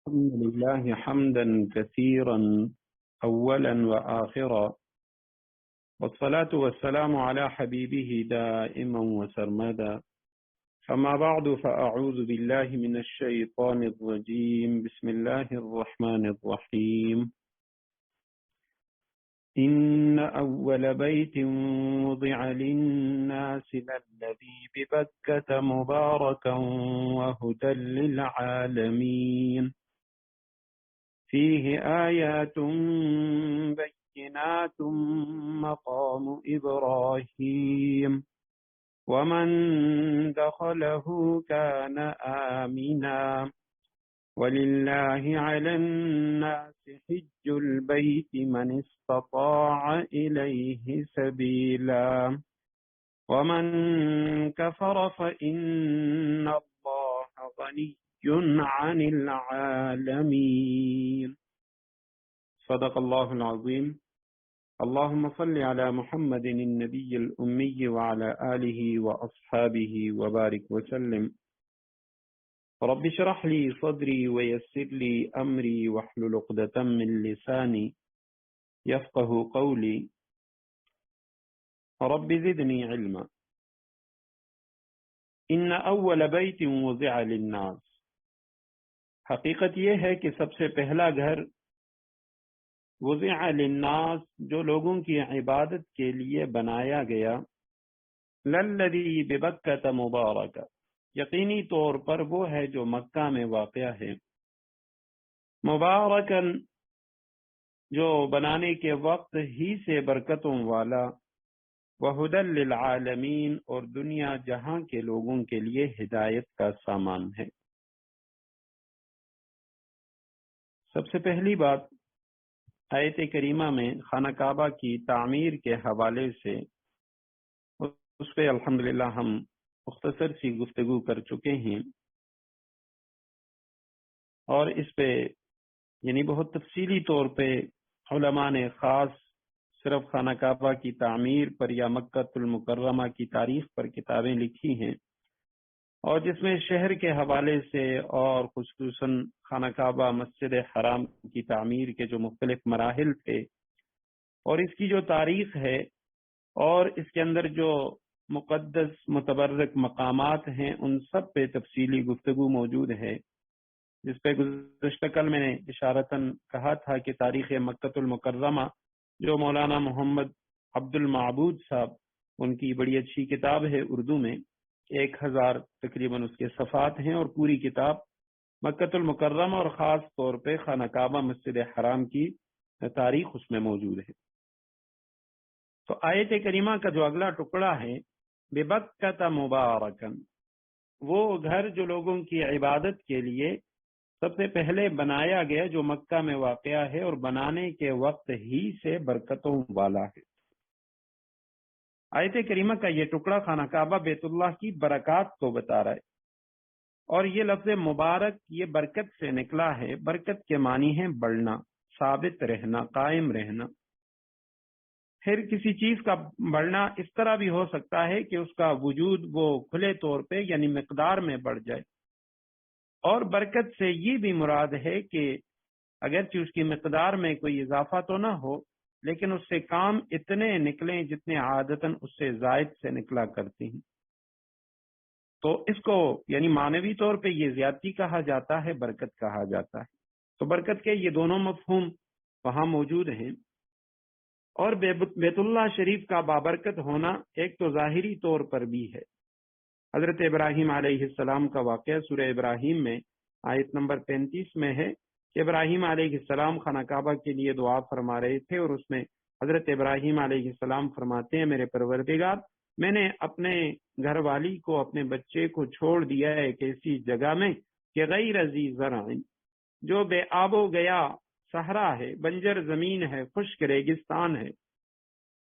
الحمد لله حمدا كثيرا أولا وآخرا، والصلاة والسلام على حبيبه دائما وسرمدا. فما بعد، فأعوذ بالله من الشيطان الرجيم. بسم الله الرحمن الرحيم. إن أول بيت وضع للناس للذي ببكة مباركا وهدى للعالمين، فيه آيات بينات مقام إبراهيم، ومن دخله كان آمنا، ولله على الناس حج البيت من استطاع إليه سبيلا، ومن كفر فإن الله غني عن العالمين. صدق الله العظيم. اللهم صل على محمد النبي الأمي وعلى آله وأصحابه وبارك وسلم. رب اشرح لي صدري ويسر لي أمري واحلل عقدة من لساني يفقه قولي. رب زدني علما. إن أول بيت وضع للناس، حقیقت یہ ہے کہ سب سے پہلا گھر وضع للناس جو لوگوں کی عبادت کے لیے بنایا گیا، للذی ببکۃ مبارکہ، یقینی طور پر وہ ہے جو مکہ میں واقع ہے، مبارکن، جو بنانے کے وقت ہی سے برکتوں والا، وہدی للعالمین، اور دنیا جہاں کے لوگوں کے لیے ہدایت کا سامان ہے۔ سب سے پہلی بات، آیت کریمہ میں خانہ کعبہ کی تعمیر کے حوالے سے اس پہ الحمدللہ ہم مختصر سی گفتگو کر چکے ہیں، اور اس پہ یعنی بہت تفصیلی طور پہ علماء نے خاص صرف خانہ کعبہ کی تعمیر پر یا مکہ المکرمہ کی تاریخ پر کتابیں لکھی ہیں، اور جس میں شہر کے حوالے سے اور خصوصاً خانہ کعبہ مسجد حرام کی تعمیر کے جو مختلف مراحل تھے اور اس کی جو تاریخ ہے اور اس کے اندر جو مقدس متبرک مقامات ہیں، ان سب پہ تفصیلی گفتگو موجود ہے، جس پہ گزشتہ کل میں نے اشارتاً کہا تھا کہ تاریخ مکہ المکرمہ جو مولانا محمد عبد المعبود صاحب، ان کی بڑی اچھی کتاب ہے، اردو میں 1000 تقریباً اس کے صفحات ہیں، اور پوری کتاب مکہ المکرمہ اور خاص طور پہ خانہ کعبہ مسجد حرام کی تاریخ اس میں موجود ہے۔ تو آیت کریمہ کا جو اگلا ٹکڑا ہے، ببکۃ مبارکن، وہ گھر جو لوگوں کی عبادت کے لیے سب سے پہلے بنایا گیا، جو مکہ میں واقع ہے اور بنانے کے وقت ہی سے برکتوں والا ہے۔ آیت کریمہ کا یہ ٹکڑا خانہ کعبہ بیت اللہ کی برکات کو بتا رہا ہے، اور یہ لفظ مبارک یہ برکت سے نکلا ہے۔ برکت کے معنی ہے بڑھنا، ثابت رہنا، قائم رہنا۔ پھر کسی چیز کا بڑھنا اس طرح بھی ہو سکتا ہے کہ اس کا وجود وہ کھلے طور پہ یعنی مقدار میں بڑھ جائے، اور برکت سے یہ بھی مراد ہے کہ اگرچہ اس کی مقدار میں کوئی اضافہ تو نہ ہو، لیکن اس سے کام اتنے نکلیں جتنے عادتاً اس سے زائد سے نکلا کرتے ہیں۔ تو اس کو یعنی معنوی طور پہ یہ زیادتی کہا جاتا ہے، برکت کہا جاتا ہے۔ تو برکت کے یہ دونوں مفہوم وہاں موجود ہیں۔ اور بیت اللہ شریف کا بابرکت ہونا ایک تو ظاہری طور پر بھی ہے۔ حضرت ابراہیم علیہ السلام کا واقعہ سورہ ابراہیم میں آیت نمبر 35 میں ہے کہ ابراہیم علیہ السلام خانہ کعبہ کے لیے دعا فرما رہے تھے، اور اس میں حضرت ابراہیم علیہ السلام فرماتے ہیں، میرے پروردگار، میں نے اپنے گھر والی کو، اپنے بچے کو چھوڑ دیا ہے ایک ایسی جگہ میں کہ غیر ذی زرع، جو بے آب و گیا صحرا ہے، بنجر زمین ہے، خشک ریگستان ہے،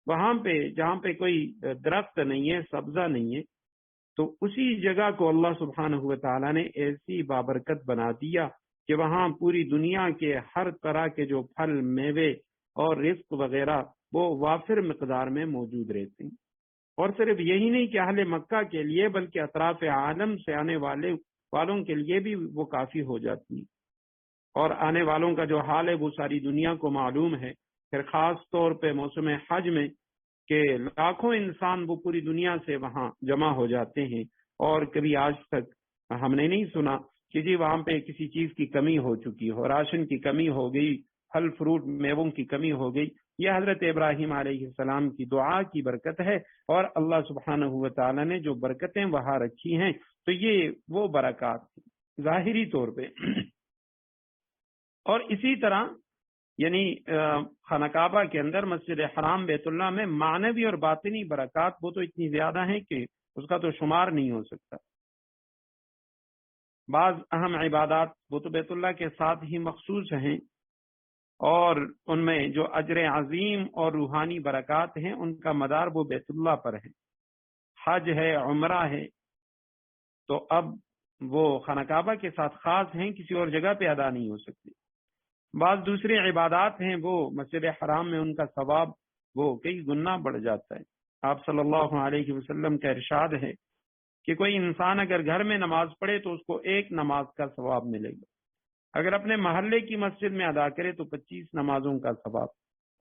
وہاں پہ جہاں پہ کوئی درخت نہیں ہے، سبزہ نہیں ہے، تو اسی جگہ کو اللہ سبحانہ و تعالیٰ نے ایسی بابرکت بنا دیا کہ وہاں پوری دنیا کے ہر طرح کے جو پھل، میوے اور رزق وغیرہ وہ وافر مقدار میں موجود رہتے ہیں۔ اور صرف یہی نہیں کہ اہل مکہ کے لیے، بلکہ اطراف عالم سے آنے والوں کے لیے بھی وہ کافی ہو جاتی ہیں۔ اور آنے والوں کا جو حال ہے وہ ساری دنیا کو معلوم ہے. پھر خاص طور پہ موسم حج میں کہ لاکھوں انسان وہ پوری دنیا سے وہاں جمع ہو جاتے ہیں، اور کبھی آج تک ہم نے نہیں سنا کہ جی وہاں پہ کسی چیز کی کمی ہو چکی ہو، راشن کی کمی ہو گئی، پھل فروٹ میووں کی کمی ہو گئی. یہ حضرت ابراہیم علیہ السلام کی دعا کی برکت ہے، اور اللہ سبحانہ و تعالی نے جو برکتیں وہاں رکھی ہیں تو یہ وہ برکات ظاہری طور پہ. اور اسی طرح یعنی خانہ کعبہ کے اندر مسجد حرام بیت اللہ میں معنوی اور باطنی برکات وہ تو اتنی زیادہ ہیں کہ اس کا تو شمار نہیں ہو سکتا. بعض اہم عبادات وہ تو بیت اللہ کے ساتھ ہی مخصوص ہیں، اور ان میں جو اجر عظیم اور روحانی برکات ہیں ان کا مدار وہ بیت اللہ پر ہے. حج ہے، عمرہ ہے، تو اب وہ خانہ کعبہ کے ساتھ خاص ہیں، کسی اور جگہ پہ ادا نہیں ہو سکتے. بعض دوسری عبادات ہیں وہ مسجد حرام میں ان کا ثواب وہ کئی گنا بڑھ جاتا ہے. آپ صلی اللہ علیہ وسلم کا ارشاد ہے کہ کوئی انسان اگر گھر میں نماز پڑھے تو اس کو ایک نماز کا ثواب ملے گا، اگر اپنے محلے کی مسجد میں ادا کرے تو 25 نمازوں کا ثواب،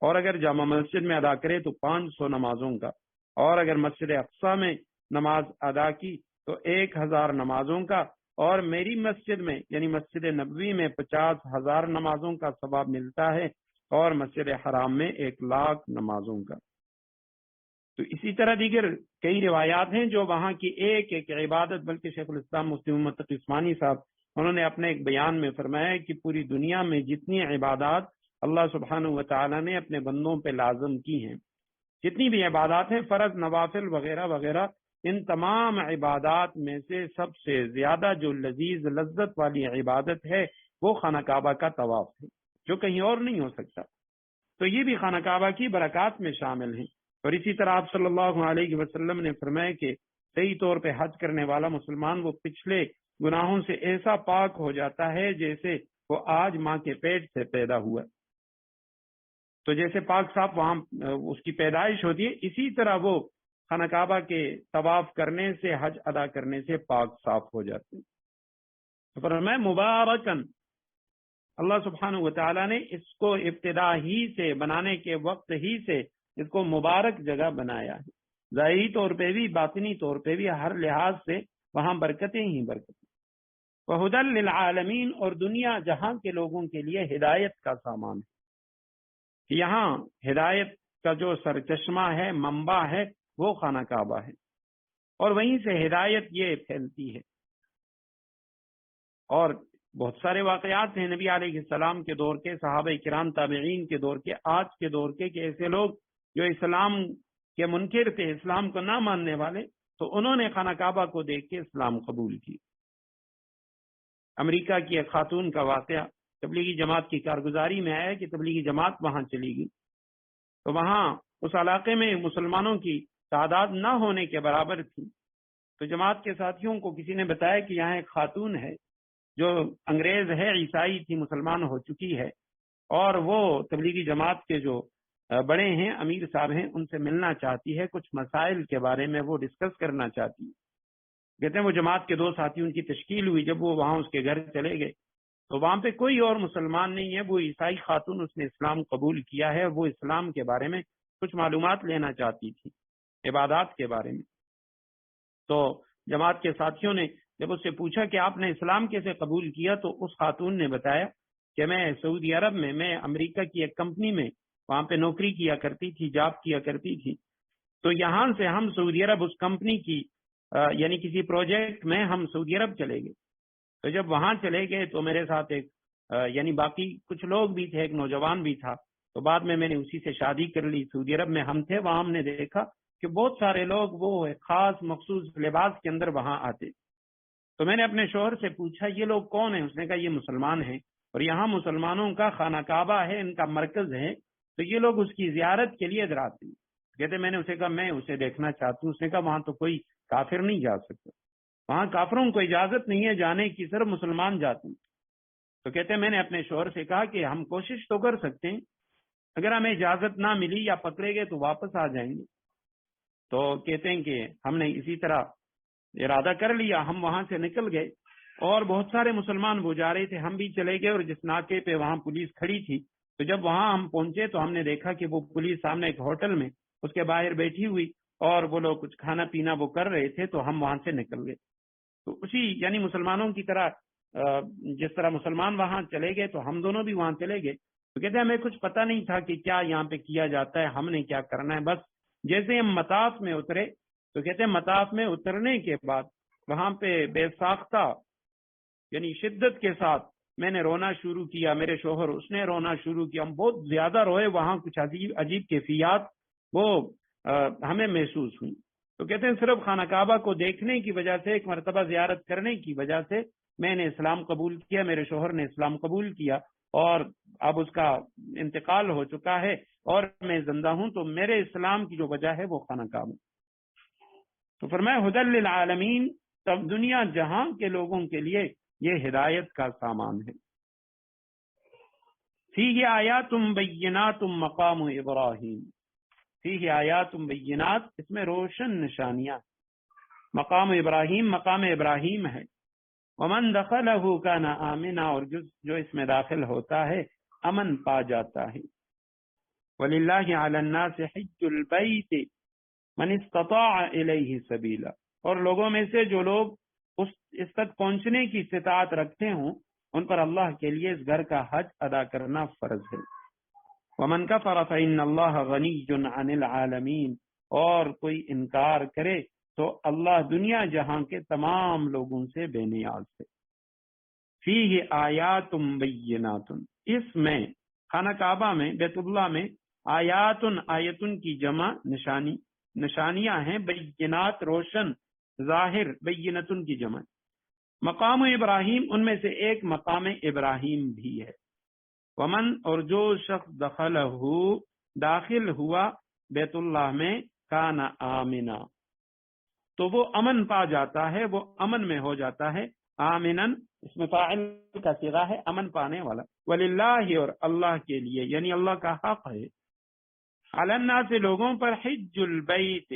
اور اگر جامع مسجد میں ادا کرے تو 500 نمازوں کا، اور اگر مسجد اقصی میں نماز ادا کی تو 1000 نمازوں کا، اور میری مسجد میں یعنی مسجد نبوی میں 50,000 نمازوں کا ثواب ملتا ہے، اور مسجد حرام میں 1,00,000 نمازوں کا. تو اسی طرح دیگر کئی روایات ہیں جو وہاں کی ایک ایک عبادت، بلکہ شیخ الاسلام مفتی محمد تقی عثمانی صاحب انہوں نے اپنے ایک بیان میں فرمایا کہ پوری دنیا میں جتنی عبادات اللہ سبحانہ و تعالی نے اپنے بندوں پہ لازم کی ہیں، جتنی بھی عبادات ہیں فرض نوافل وغیرہ وغیرہ، ان تمام عبادات میں سے سب سے زیادہ جو لذیذ لذت والی عبادت ہے وہ خانہ کعبہ کا طواف ہے، جو کہیں اور نہیں ہو سکتا. تو یہ بھی خانہ کعبہ کی برکات میں شامل ہیں. اور اسی طرح آپ صلی اللہ علیہ وسلم نے فرمایا کہ صحیح طور پہ حج کرنے والا مسلمان وہ پچھلے گناہوں سے ایسا پاک ہو جاتا ہے جیسے وہ آج ماں کے پیٹ سے پیدا ہوا. تو جیسے پاک صاف وہاں اس کی پیدائش ہوتی ہے، اسی طرح وہ خانہ کعبہ کے طواف کرنے سے، حج ادا کرنے سے پاک صاف ہو جاتے ہیں. تو فرمایا مبارکن، اللہ سبحانہ و تعالیٰ نے اس کو ابتدا ہی سے، بنانے کے وقت ہی سے اس کو مبارک جگہ بنایا ہے، ظاہری طور پہ بھی باطنی طور پہ بھی، ہر لحاظ سے وہاں برکتیں ہی برکتیں. وَهُدًى لِّلْعَالَمِينَ، اور دنیا جہاں کے لوگوں کے لیے ہدایت کا سامان ہے. یہاں ہدایت کا جو سرچشمہ ہے، منبع ہے، وہ خانہ کعبہ ہے، اور وہیں سے ہدایت یہ پھیلتی ہے. اور بہت سارے واقعات ہیں نبی علیہ السلام کے دور کے، صحابہ کرام تابعین کے دور کے، آج کے دور کے، کہ ایسے لوگ جو اسلام کے منکر تھے، اسلام کو نہ ماننے والے، تو انہوں نے خانہ کعبہ کو دیکھ کے اسلام قبول کی. امریکہ کی ایک خاتون کا واقعہ تبلیغی جماعت کی کارگزاری میں آیا کہ تبلیغی جماعت وہاں چلی گئی، تو وہاں اس علاقے میں مسلمانوں کی تعداد نہ ہونے کے برابر تھی. تو جماعت کے ساتھیوں کو کسی نے بتایا کہ یہاں ایک خاتون ہے جو انگریز ہے، عیسائی تھی، مسلمان ہو چکی ہے، اور وہ تبلیغی جماعت کے جو بڑے ہیں، امیر صاحب ہیں، ان سے ملنا چاہتی ہے، کچھ مسائل کے بارے میں وہ ڈسکس کرنا چاہتی ہے. کہتے ہیں وہ جماعت کے 2 ساتھی ان کی تشکیل ہوئی، جب وہ وہاں اس کے گھر چلے گئے تو وہاں پہ کوئی اور مسلمان نہیں ہے، وہ عیسائی خاتون، اس نے اسلام قبول کیا ہے، وہ اسلام کے بارے میں کچھ معلومات لینا چاہتی تھی، عبادات کے بارے میں. تو جماعت کے ساتھیوں نے جب اس سے پوچھا کہ آپ نے اسلام کیسے قبول کیا، تو اس خاتون نے بتایا کہ میں سعودی عرب میں امریکہ کی ایک کمپنی میں وہاں پہ نوکری کیا کرتی تھی، جاب کیا کرتی تھی، تو یہاں سے ہم سعودی عرب اس کمپنی کی یعنی کسی پروجیکٹ میں ہم سعودی عرب چلے گئے. تو جب وہاں چلے گئے تو میرے ساتھ ایک یعنی باقی کچھ لوگ بھی تھے، ایک نوجوان بھی تھا، تو بعد میں نے اسی سے شادی کر لی. سعودی عرب میں ہم تھے، وہاں ہم نے دیکھا کہ بہت سارے لوگ وہ خاص مخصوص لباس کے اندر وہاں آتے. تو میں نے اپنے شوہر سے پوچھا یہ لوگ کون ہیں؟ اس نے کہا یہ مسلمان ہیں، اور یہاں مسلمانوں کا خانہ کعبہ ہے، ان کا مرکز ہے، تو یہ لوگ اس کی زیارت کے لیے ادھر آتے ہیں. کہتے میں نے اسے کہا میں اسے دیکھنا چاہتا ہوں. اس نے کہا وہاں تو کوئی کافر نہیں جا سکتا، وہاں کافروں کو اجازت نہیں ہے جانے کی، صرف مسلمان جاتے ہیں. تو کہتے میں نے اپنے شوہر سے کہا کہ ہم کوشش تو کر سکتے ہیں، اگر ہمیں اجازت نہ ملی یا پکڑے گئے تو واپس آ جائیں گے. تو کہتے ہیں کہ ہم نے اسی طرح ارادہ کر لیا، ہم وہاں سے نکل گئے اور بہت سارے مسلمان وہ جا رہے تھے، ہم بھی چلے گئے، اور جس ناکے پہ وہاں پولیس کھڑی تھی تو جب وہاں ہم پہنچے تو ہم نے دیکھا کہ وہ پولیس سامنے ایک ہوٹل میں اس کے باہر بیٹھی ہوئی اور وہ لوگ کچھ کھانا پینا وہ کر رہے تھے، تو ہم وہاں سے نکل گئے۔ تو اسی یعنی مسلمانوں کی طرح جس طرح مسلمان وہاں چلے گئے تو ہم دونوں بھی وہاں چلے گئے۔ تو کہتے ہیں ہمیں کچھ پتہ نہیں تھا کہ کیا یہاں پہ کیا جاتا ہے، ہم نے کیا کرنا ہے۔ بس جیسے ہم مطاف میں اترے تو کہتے ہیں مطاف میں اترنے کے بعد وہاں پہ بے ساختہ یعنی شدت کے ساتھ میں نے رونا شروع کیا، میرے شوہر اس نے رونا شروع کیا، ہم بہت زیادہ روئے، وہاں کچھ عجیب کیفیات وہ ہمیں محسوس ہوئی۔ تو کہتے ہیں صرف خانہ کعبہ کو دیکھنے کی وجہ سے، ایک مرتبہ زیارت کرنے کی وجہ سے میں نے اسلام قبول کیا، میرے شوہر نے اسلام قبول کیا، اور اب اس کا انتقال ہو چکا ہے اور میں زندہ ہوں، تو میرے اسلام کی جو وجہ ہے وہ خانہ کعبہ۔ تو فرمایا ھدی للعالمین، تب دنیا جہاں کے لوگوں کے لیے یہ ہدایت کا سامان ہے۔ فیہ آیات بینات مقام ابراہیم، فیہ آیات بینات، اس میں روشن نشانیاں، مقام ابراہیم، مقام ابراہیم ہے، ومن دخلہ کان آمنا، اور جو اس میں داخل ہوتا ہے امن پا جاتا ہے۔ وللہ علی الناس حج البیت من استطاع الیہ سبیلا، اور لوگوں میں سے جو لوگ اس تک پہنچنے کی استطاعت رکھتے ہوں ان پر اللہ کے لیے اس گھر کا حج ادا کرنا فرض ہے۔ ومن کفر فإن اللہ غنی عن العالمین، اور کوئی انکار کرے تو اللہ دنیا جہاں کے تمام لوگوں سے بے نیاز ہے۔ فیہ آیات بینات، اس میں خانہ کعبہ میں بیت اللہ میں آیتن کی جمع نشانیاں ہیں، بینات روشن ظاہر، بینتن کی جمع۔ مقام ابراہیم، ان میں سے ایک مقام ابراہیم بھی ہے۔ ومن، اور جو شخص داخل ہوا بیت اللہ میں، کان آمنا، تو وہ امن پا جاتا ہے، وہ امن میں ہو جاتا ہے۔ آمنن اس میں فاعل کا صیغہ ہے، امن پانے والا۔ وللہ، اور اللہ کے لیے یعنی اللہ کا حق ہے، علی الناس لوگوں پر، حج البیت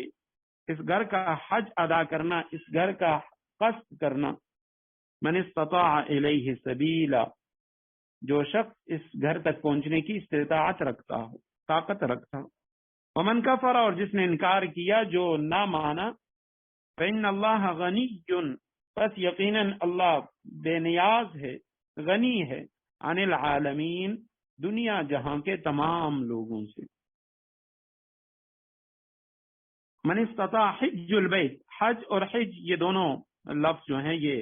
اس گھر کا حج ادا کرنا، اس گھر کا قصد کرنا، من استطاع الیہ سبیلا، جو شخص اس گھر تک پہنچنے کی استطاعت رکھتا ہو، طاقت رکھتا ہو۔ ومن کفر، اور جس نے انکار کیا، جو نہ مانا، فإن اللہ غنی، پس یقیناً اللہ بے نیاز ہے، غنی ہے، عن العالمین، دنیا جہاں کے تمام لوگوں سے۔ من استطاع، حج البیت، حج اور حج یہ دونوں لفظ جو ہیں یہ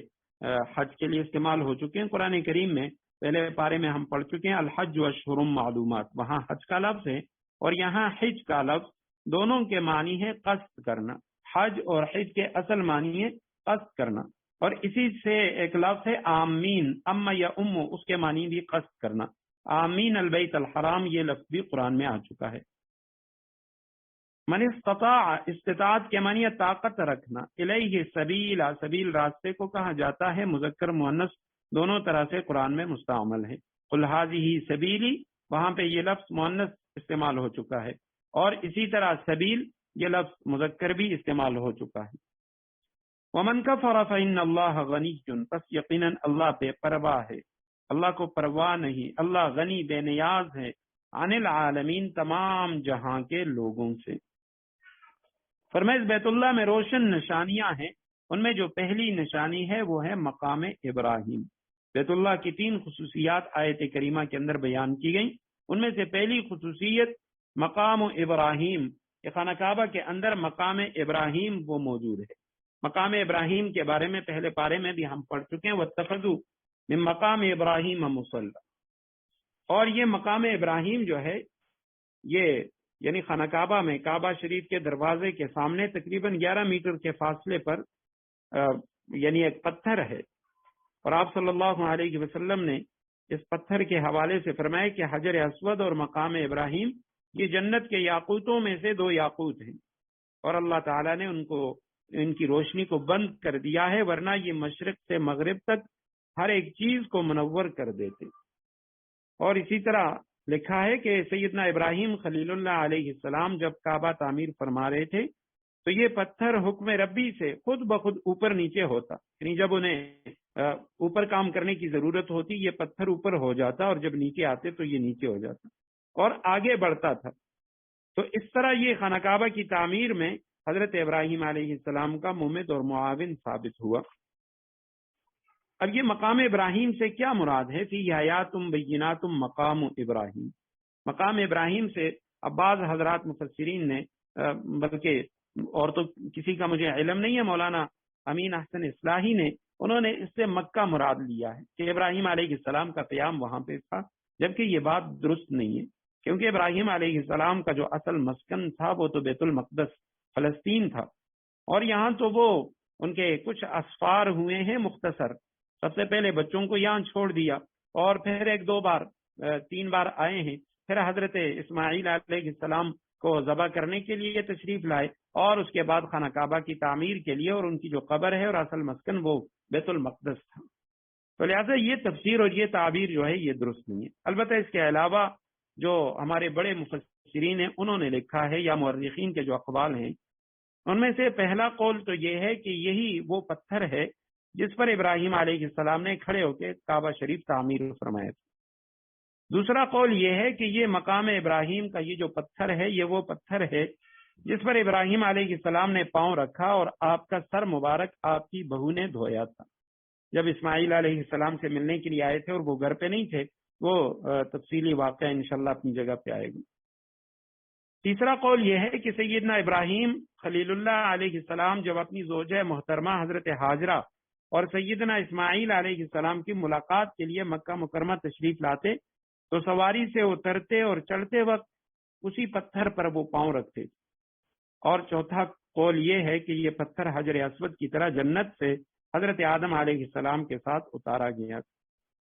حج کے لیے استعمال ہو چکے ہیں قرآن کریم میں۔ پہلے پارے میں ہم پڑھ چکے ہیں الحج اشہر معلومات، وہاں حج کا لفظ ہے اور یہاں حج کا لفظ، دونوں کے معنی ہے قصد کرنا۔ حج اور حج کے اصل معنی ہے قصد کرنا، اور اسی سے ایک لفظ ہے آمین، اما یا امو، اس کے معنی بھی قصد کرنا۔ آمین البیت الحرام، یہ لفظ بھی قرآن میں آ چکا ہے۔ من استطاع، استطاعت کے معنی طاقت رکھنا، الیہ سبیلا، سبیل راستے کو کہا جاتا ہے، مذکر مؤنث دونوں طرح سے قرآن میں مستعمل ہے۔ قل ھذہ سبیلی، وہاں پہ یہ لفظ مؤنث استعمال ہو چکا ہے، اور اسی طرح سبیل یہ لفظ مذکر بھی استعمال ہو چکا ہے۔ ومن کفر فإن اللہ غنی، پس یقیناً اللہ بے پرواہ ہے، اللہ کو پرواہ نہیں، اللہ غنی بے نیاز ہے، عن العالمین، تمام جہاں کے لوگوں سے۔ فرمایا بیت اللہ میں روشن نشانیاں ہیں، ان میں جو پہلی نشانی ہے وہ ہے مقام ابراہیم۔ بیت اللہ کی 3 خصوصیات آیت کریمہ کے اندر بیان کی گئیں، ان میں سے پہلی خصوصیت مقام ابراہیم، کہ خانہ کعبہ کے اندر مقام ابراہیم وہ موجود ہے۔ مقام ابراہیم کے بارے میں پہلے پارے میں بھی ہم پڑھ چکے ہیں، واتخذوا من مقام ابراہیم مصلی، اور یہ مقام ابراہیم جو ہے یہ یعنی خانہ کعبہ میں کعبہ شریف کے دروازے کے سامنے تقریباً 11 میٹر کے فاصلے پر یعنی ایک پتھر ہے، اور آپ صلی اللہ علیہ وسلم نے اس پتھر کے حوالے سے فرمایا کہ حجر اسود اور مقام ابراہیم یہ جنت کے یاقوتوں میں سے 2 یاقوت ہیں، اور اللہ تعالیٰ نے ان کی روشنی کو بند کر دیا ہے، ورنہ یہ مشرق سے مغرب تک ہر ایک چیز کو منور کر دیتے۔ اور اسی طرح لکھا ہے کہ سیدنا ابراہیم خلیل اللہ علیہ السلام جب کعبہ تعمیر فرما رہے تھے تو یہ پتھر حکم ربی سے خود بخود اوپر نیچے ہوتا، یعنی جب انہیں اوپر کام کرنے کی ضرورت ہوتی، یہ پتھر اوپر ہو جاتا اور جب نیچے آتے تو یہ نیچے ہو جاتا اور آگے بڑھتا تھا۔ تو اس طرح یہ خانہ کعبہ کی تعمیر میں حضرت ابراہیم علیہ السلام کا ممد اور معاون ثابت ہوا۔ اب یہ مقام ابراہیم سے کیا مراد ہے؟ فی آیاتم بیناتم مقام ابراہیم، مقام ابراہیم سے اب بعض حضرات مفسرین نے بلکہ اور تو کسی کا مجھے علم نہیں ہے، مولانا امین احسن اصلاحی نے، انہوں نے اس سے مکہ مراد لیا ہے کہ ابراہیم علیہ السلام کا قیام وہاں پہ تھا، جبکہ یہ بات درست نہیں ہے، کیونکہ ابراہیم علیہ السلام کا جو اصل مسکن تھا وہ تو بیت المقدس فلسطین تھا، اور یہاں تو وہ ان کے کچھ اسفار ہوئے ہیں مختصر، سب سے پہلے بچوں کو یہاں چھوڑ دیا اور پھر ایک دو بار 3 بار آئے ہیں، پھر حضرت اسماعیل علیہ السلام کو ذبح کرنے کے لیے تشریف لائے اور اس کے بعد خانہ کعبہ کی تعمیر کے لیے، اور ان کی جو قبر ہے اور اصل مسکن وہ بیت المقدس تھا۔ تو لہٰذا یہ تفسیر اور یہ تعبیر جو ہے یہ درست نہیں ہے۔ البتہ اس کے علاوہ جو ہمارے بڑے مفسرین ہیں انہوں نے لکھا ہے، یا مورخین کے جو اقوال ہیں، ان میں سے پہلا قول تو یہ ہے کہ یہی وہ پتھر ہے جس پر ابراہیم علیہ السلام نے کھڑے ہو کے کعبہ شریف تعمیر فرمایا تھا۔ دوسرا قول یہ ہے کہ یہ مقام ابراہیم کا یہ جو پتھر ہے یہ وہ پتھر ہے جس پر ابراہیم علیہ السلام نے پاؤں رکھا اور آپ کا سر مبارک آپ کی بہو نے دھویا تھا جب اسماعیل علیہ السلام سے ملنے کے لیے آئے تھے، اور وہ گھر پہ نہیں تھے، وہ تفصیلی واقعہ انشاءاللہ اپنی جگہ پہ آئے گی۔ تیسرا قول یہ ہے کہ سیدنا ابراہیم خلیل اللہ علیہ السلام جب اپنی زوجہ محترمہ حضرت ہاجرہ اور سیدنا اسماعیل علیہ السلام کی ملاقات کے لیے مکہ مکرمہ تشریف لاتے تو سواری سے اترتے اور چڑھتے وقت اسی پتھر پر وہ پاؤں رکھتے۔ اور چوتھا قول یہ ہے کہ یہ پتھر حجر اسود کی طرح جنت سے حضرت آدم علیہ السلام کے ساتھ اتارا گیا تھا۔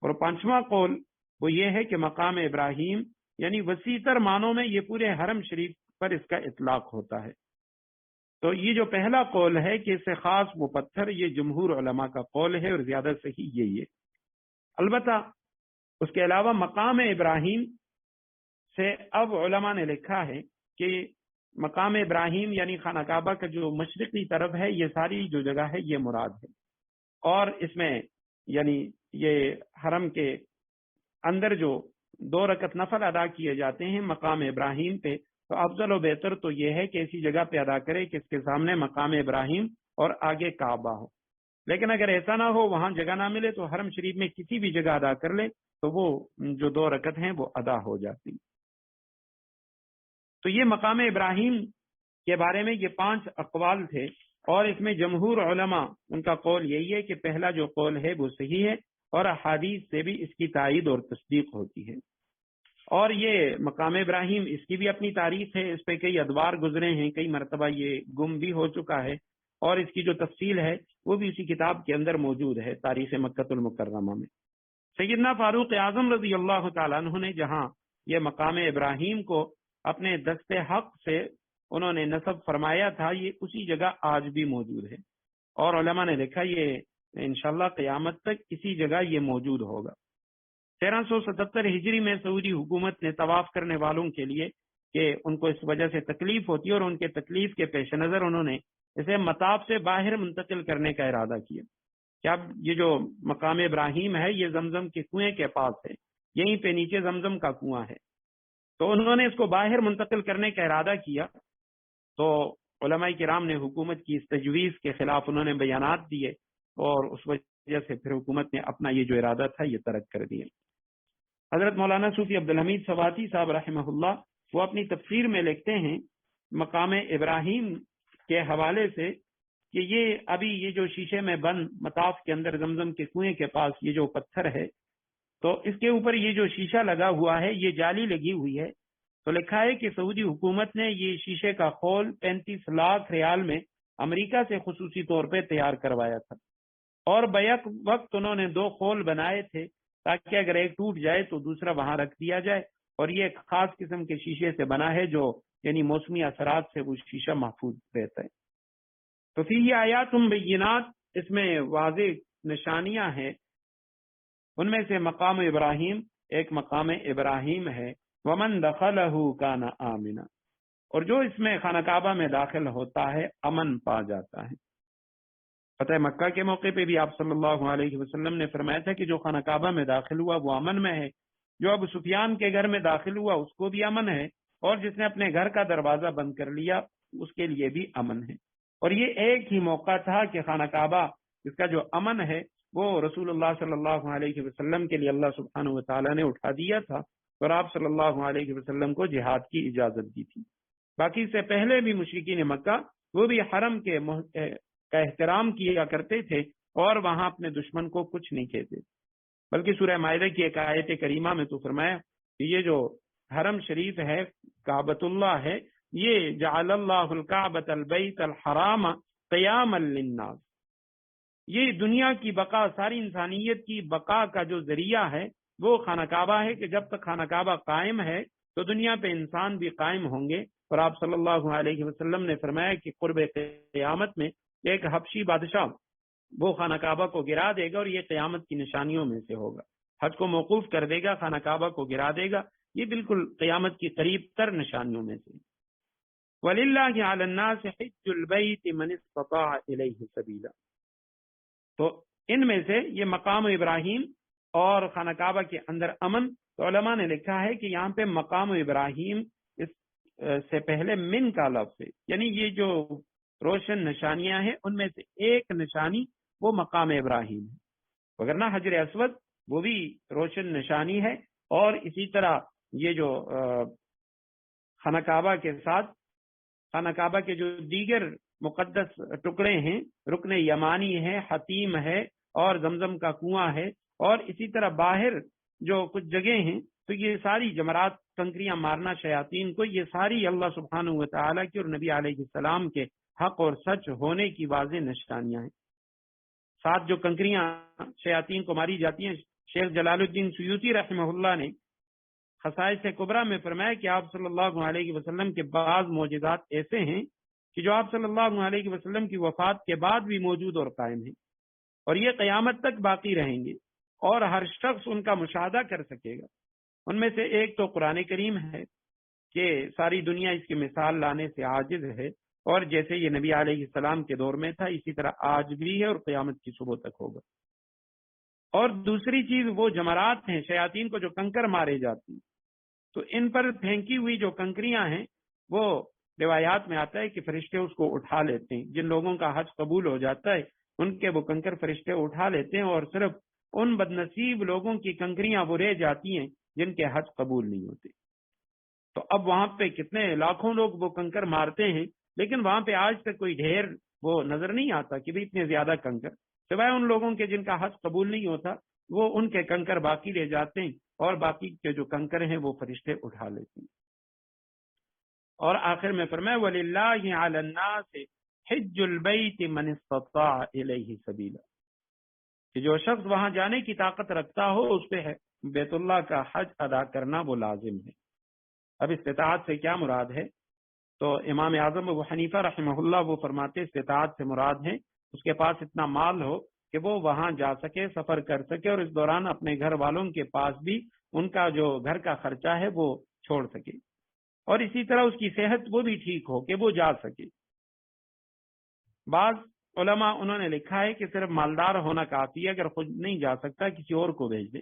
اور پانچواں قول وہ یہ ہے کہ مقام ابراہیم یعنی وسیع تر معنوں میں یہ پورے حرم شریف پر اس کا اطلاق ہوتا ہے۔ تو یہ جو پہلا قول ہے کہ اس سے خاص وہ پتھر، یہ جمہور علماء کا قول ہے اور زیادہ صحیح یہی ہے۔ البتہ اس کے علاوہ مقام ابراہیم سے اب علماء نے لکھا ہے کہ مقام ابراہیم یعنی خانہ کعبہ کا جو مشرقی طرف ہے، یہ ساری جو جگہ ہے یہ مراد ہے، اور اس میں یعنی یہ حرم کے اندر جو 2 رکعت نفل ادا کیے جاتے ہیں مقام ابراہیم پہ، تو افضل و بہتر تو یہ ہے کہ ایسی جگہ پہ ادا کرے کہ اس کے سامنے مقام ابراہیم اور آگے کعبہ ہو، لیکن اگر ایسا نہ ہو، وہاں جگہ نہ ملے، تو حرم شریف میں کسی بھی جگہ ادا کر لے تو وہ جو 2 رکعت ہیں وہ ادا ہو جاتی۔ تو یہ مقام ابراہیم کے بارے میں یہ 5 اقوال تھے، اور اس میں جمہور علماء ان کا قول یہی ہے کہ پہلا جو قول ہے وہ صحیح ہے، اور احادیث سے بھی اس کی تائید اور تصدیق ہوتی ہے۔ اور یہ مقام ابراہیم اس کی بھی اپنی تاریخ ہے، اس پہ کئی ادوار گزرے ہیں، کئی مرتبہ یہ گم بھی ہو چکا ہے، اور اس کی جو تفصیل ہے وہ بھی اسی کتاب کے اندر موجود ہے، تاریخ مکہ المکرمہ میں۔ سیدنا فاروق اعظم رضی اللہ تعالیٰ عنہ نے جہاں یہ مقام ابراہیم کو اپنے دست حق سے انہوں نے نصب فرمایا تھا، یہ اسی جگہ آج بھی موجود ہے، اور علماء نے لکھا یہ انشاءاللہ قیامت تک اسی جگہ یہ موجود ہوگا۔ 1377 ہجری میں سعودی حکومت نے طواف کرنے والوں کے لیے کہ ان کو اس وجہ سے تکلیف ہوتی ہے، اور ان کے تکلیف کے پیش نظر انہوں نے اسے مطاف سے باہر منتقل کرنے کا ارادہ کیا کہ اب یہ جو مقام ابراہیم ہے یہ زمزم کے کنویں کے پاس ہے، یہیں پہ نیچے زمزم کا کنواں ہے، تو انہوں نے اس کو باہر منتقل کرنے کا ارادہ کیا۔ تو علماء کرام نے حکومت کی اس تجویز کے خلاف انہوں نے بیانات دیے، اور اس وجہ سے پھر حکومت نے اپنا یہ جو ارادہ تھا یہ ترک کر دیا۔ حضرت مولانا صوفی عبدالحمید سواتی صاحب رحمہ اللہ وہ اپنی تفسیر میں لکھتے ہیں مقام ابراہیم کے حوالے سے کہ یہ ابھی یہ جو شیشے میں بند مطاف کے اندر زمزم کے کنویں کے پاس یہ جو پتھر ہے، تو اس کے اوپر یہ جو شیشہ لگا ہوا ہے یہ جالی لگی ہوئی ہے، تو لکھا ہے کہ سعودی حکومت نے یہ شیشے کا خول 35 لاکھ ریال میں امریکہ سے خصوصی طور پہ تیار کروایا تھا، اور بیک وقت انہوں نے 2 خول بنائے تھے تاکہ اگر ایک ٹوٹ جائے تو دوسرا وہاں رکھ دیا جائے، اور یہ ایک خاص قسم کے شیشے سے بنا ہے جو یعنی موسمی اثرات سے وہ شیشہ محفوظ رہتا ہے۔ تو فی آیات بینات، اس میں واضح نشانیاں ہیں، ان میں سے مقام ابراہیم ایک مقام ابراہیم ہے، ومن دخلہ کان آمنا، اور جو اس میں خانہ کعبہ میں داخل ہوتا ہے امن پا جاتا ہے۔ فتح مکہ کے موقع پہ بھی آپ صلی اللہ علیہ وسلم نے فرمایا تھا کہ جو خانہ کعبہ میں داخل ہوا وہ امن میں ہے، جو ابو سفیان کے گھر میں داخل ہوا اس کو بھی امن ہے، اور جس نے اپنے گھر کا دروازہ بند کر لیا اس کے لیے بھی امن ہے۔ اور یہ ایک ہی موقع تھا کہ خانہ کعبہ اس کا جو امن ہے وہ رسول اللہ صلی اللہ علیہ وسلم کے لیے اللہ سبحانہ و تعالیٰ نے اٹھا دیا تھا، اور آپ صلی اللہ علیہ وسلم کو جہاد کی اجازت دی تھی۔ باقی سے پہلے بھی مشرکین مکہ وہ بھی حرم کا احترام کیا کرتے تھے اور وہاں اپنے دشمن کو کچھ نہیں کہتے، بلکہ سورہ مائدہ کی ایک آیت کریمہ میں تو فرمایا کہ یہ جو حرم شریف ہے، کعبۃ اللہ ہے، یہ جعل اللہ الکعبۃ البیت الحرام قیاما للناس، یہ دنیا کی بقا، ساری انسانیت کی بقا کا جو ذریعہ ہے وہ خانہ کعبہ ہے، کہ جب تک خانہ کعبہ قائم ہے تو دنیا پہ انسان بھی قائم ہوں گے۔ اور آپ صلی اللہ علیہ وسلم نے فرمایا کہ قرب قیامت میں ایک حبشی بادشاہ وہ خانہ کعبہ کو گرا دے گا، اور یہ قیامت کی نشانیوں میں سے ہوگا، حج کو موقوف کر دے گا، خانہ کعبہ کو گرا دے گا، یہ بالکل قیامت کی قریب تر نشانیوں میں سے۔ وَلِلَّهِ عَلَى النَّاسِ حِجُّ الْبَيْتِ مَنِ اسْتَطَاعَ إِلَيْهِ سَبِيلًا، تو ان میں سے یہ مقام ابراہیم اور خانہ کعبہ کے اندر امن، تو علماء نے لکھا ہے کہ یہاں پہ مقام ابراہیم اس سے پہلے من کا لفظ ہے، یعنی یہ جو روشن نشانیاں ہیں ان میں سے ایک نشانی وہ مقام ابراہیم ہے، وگرنہ حجر اسود وہ بھی روشن نشانی ہے، اور اسی طرح یہ جو خانہ کعبہ کے ساتھ خانہ کعبہ کے جو دیگر مقدس ٹکڑے ہیں، رکن یمانی ہے، حتیم ہے، اور زمزم کا کنواں ہے، اور اسی طرح باہر جو کچھ جگہ ہیں، تو یہ ساری جمرات، کنکریاں مارنا شیاطین کو، یہ ساری اللہ سبحانہ و تعالیٰ کی اور نبی علیہ السلام کے حق اور سچ ہونے کی واضح نشانیاں ہیں۔ ساتھ جو کنکریاں شیاطین کو ماری جاتی ہیں، شیخ جلال الدین سیوطی رحمہ اللہ نے خصائص کبریٰ میں فرمایا کہ آپ صلی اللہ علیہ وسلم کے بعض معجزات ایسے ہیں کہ جو آپ صلی اللہ علیہ وسلم کی وفات کے بعد بھی موجود اور قائم ہیں، اور یہ قیامت تک باقی رہیں گے، اور ہر شخص ان کا مشاہدہ کر سکے گا۔ ان میں سے ایک تو قرآن کریم ہے کہ ساری دنیا اس کی مثال لانے سے عاجز ہے، اور جیسے یہ نبی علیہ السلام کے دور میں تھا اسی طرح آج بھی ہے اور قیامت کی صبح تک ہوگا۔ اور دوسری چیز وہ جمرات ہیں، شیاطین کو جو کنکر مارے جاتی، تو ان پر پھینکی ہوئی جو کنکریاں ہیں وہ روایات میں آتا ہے کہ فرشتے اس کو اٹھا لیتے ہیں، جن لوگوں کا حج قبول ہو جاتا ہے ان کے وہ کنکر فرشتے اٹھا لیتے ہیں، اور صرف ان بدنصیب لوگوں کی کنکریاں وہ رہ جاتی ہیں جن کے حج قبول نہیں ہوتے۔ تو اب وہاں پہ کتنے لاکھوں لوگ وہ کنکر مارتے ہیں، لیکن وہاں پہ آج تک کوئی ڈھیر وہ نظر نہیں آتا کہ بھی اتنے زیادہ کنکر، سوائے ان لوگوں کے جن کا حج قبول نہیں ہوتا، وہ ان کے کنکر باقی رہ جاتے ہیں، اور باقی کے جو کنکر ہیں وہ فرشتے اٹھا لیتے ہیں۔ اور آخر میں فرمایا وَلِلَّهِ عَلَى النَّاسِ حِجُّ الْبَيْتِ مَنِ اسْتَطَاعَ إِلَيْهِ سَبِيلًا، کہ جو شخص وہاں جانے کی طاقت رکھتا ہو اس پہ بیت اللہ کا حج ادا کرنا وہ لازم ہے۔ اب استطاعت سے کیا مراد ہے؟ تو امام اعظم ابو حنیفہ رحمہ اللہ وہ فرماتے استطاعت سے مراد ہے اس کے پاس اتنا مال ہو کہ وہ وہاں جا سکے، سفر کر سکے، اور اس دوران اپنے گھر والوں کے پاس بھی ان کا جو گھر کا خرچہ ہے وہ چھوڑ سکے، اور اسی طرح اس کی صحت وہ بھی ٹھیک ہو کہ وہ جا سکے۔ بعض علماء انہوں نے لکھا ہے کہ صرف مالدار ہونا کافی ہے، اگر خود نہیں جا سکتا کسی اور کو بھیج دے،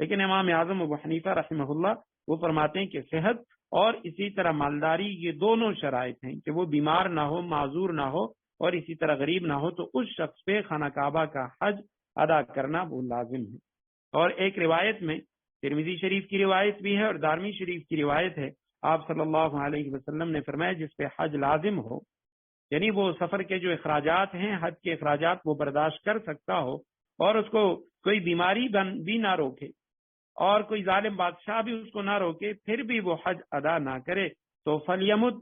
لیکن امام اعظم ابو حنیفہ رحمہ اللہ وہ فرماتے ہیں کہ صحت اور اسی طرح مالداری یہ دونوں شرائط ہیں کہ وہ بیمار نہ ہو، معذور نہ ہو، اور اسی طرح غریب نہ ہو، تو اس شخص پہ خانہ کعبہ کا حج ادا کرنا وہ لازم ہے۔ اور ایک روایت میں ترمذی شریف کی روایت بھی ہے اور دارمی شریف کی روایت ہے، آپ صلی اللہ علیہ وسلم نے فرمایا جس پہ حج لازم ہو، یعنی وہ سفر کے جو اخراجات ہیں، حج کے اخراجات وہ برداشت کر سکتا ہو، اور اس کو کوئی بیماری بھی نہ روکے، اور کوئی ظالم بادشاہ بھی اس کو نہ روکے، پھر بھی وہ حج ادا نہ کرے، تو فلیمت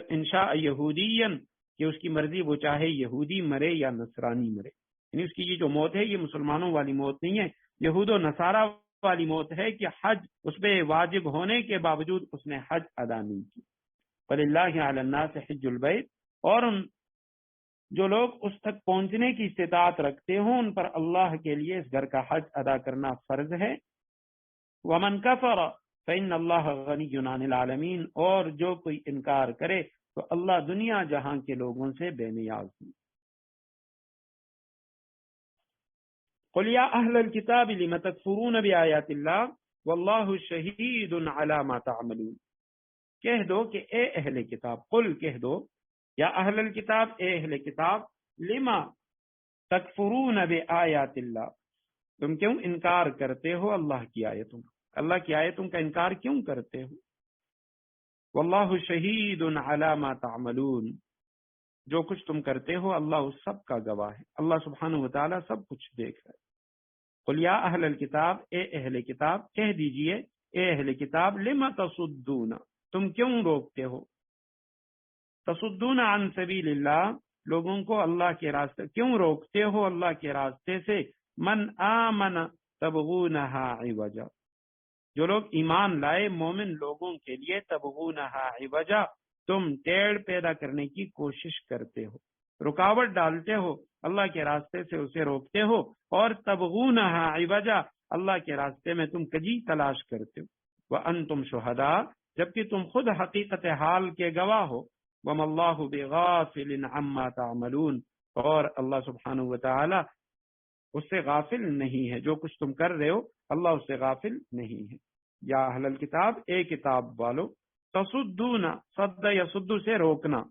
انشاء یہودین، کہ اس کی مرضی وہ چاہے یہودی مرے یا نصرانی مرے، یعنی اس کی یہ جو موت ہے یہ مسلمانوں والی موت نہیں ہے، یہود و نصارہ والی موت ہے کہ حج اس پہ واجب ہونے کے باوجود اس نے حج ادا نہیں کی۔ وَلِلَّهِ عَلَى النَّاسِ حِجُّ الْبَيْتِ، اور ان جو لوگ اس تک پہنچنے کی استطاعت رکھتے ہوں ان پر اللہ کے لیے اس گھر کا حج ادا کرنا فرض ہے۔ وَمَنْ كَفَرَ فَإِنَّ اللَّهَ غَنِيٌّ عَنِ الْعَالَمِينَ، اور جو کوئی انکار کرے تو اللہ دنیا جہاں کے لوگوں سے بے نیاز ہے۔ قل یا اہل الکتاب لم تکفرون بآیات اللہ واللہ شہید علی ما تعملون، کہہ دو کہ اے اہل کتاب، قل کہہ دو یا اہل الکتاب، اے اہل کتاب، لما تکفرون بآیات اللہ، تم کیوں انکار کرتے ہو اللہ کی آیتوں کا، اللہ کی آیتوں کا انکار کیوں کرتے ہو؟ واللہ شہید علی ما تعملون، جو کچھ تم کرتے ہو اللہ اس سب کا گواہ ہے، اللہ سبحانہ وتعالی سب کچھ دیکھ رہا ہے۔ قل یا اہل الکتاب، اے اہل کتاب، کہہ دیجئے اے اہل کتاب، لم تصدون، تم کیوں روکتے ہو، تصدون عن سبیل اللہ، لوگوں کو اللہ کے راستے کیوں روکتے ہو، اللہ کے راستے سے، من آمن تبغونہا عوجا، جو لوگ ایمان لائے مومن لوگوں کے لیے، تبغونہا عوجا، تم ٹیڑھ پیدا کرنے کی کوشش کرتے ہو، رکاوٹ ڈالتے ہو، اللہ کے راستے سے اسے روکتے ہو، اور تبغونہا عوجا، اللہ کے راستے میں تم کجی تلاش کرتے ہو، وانتم شہداء، جبکہ تم خود حقیقت حال کے گواہ ہو، وما اللہ بغافل عما تعملون، اور اللہ سبحانہ وتعالی اس سے غافل نہیں ہے، جو کچھ تم کر رہے ہو اللہ اس سے غافل نہیں ہے۔ یا اہل الکتاب، اے کتاب والو، تصدون، صد یصد سے روکنا،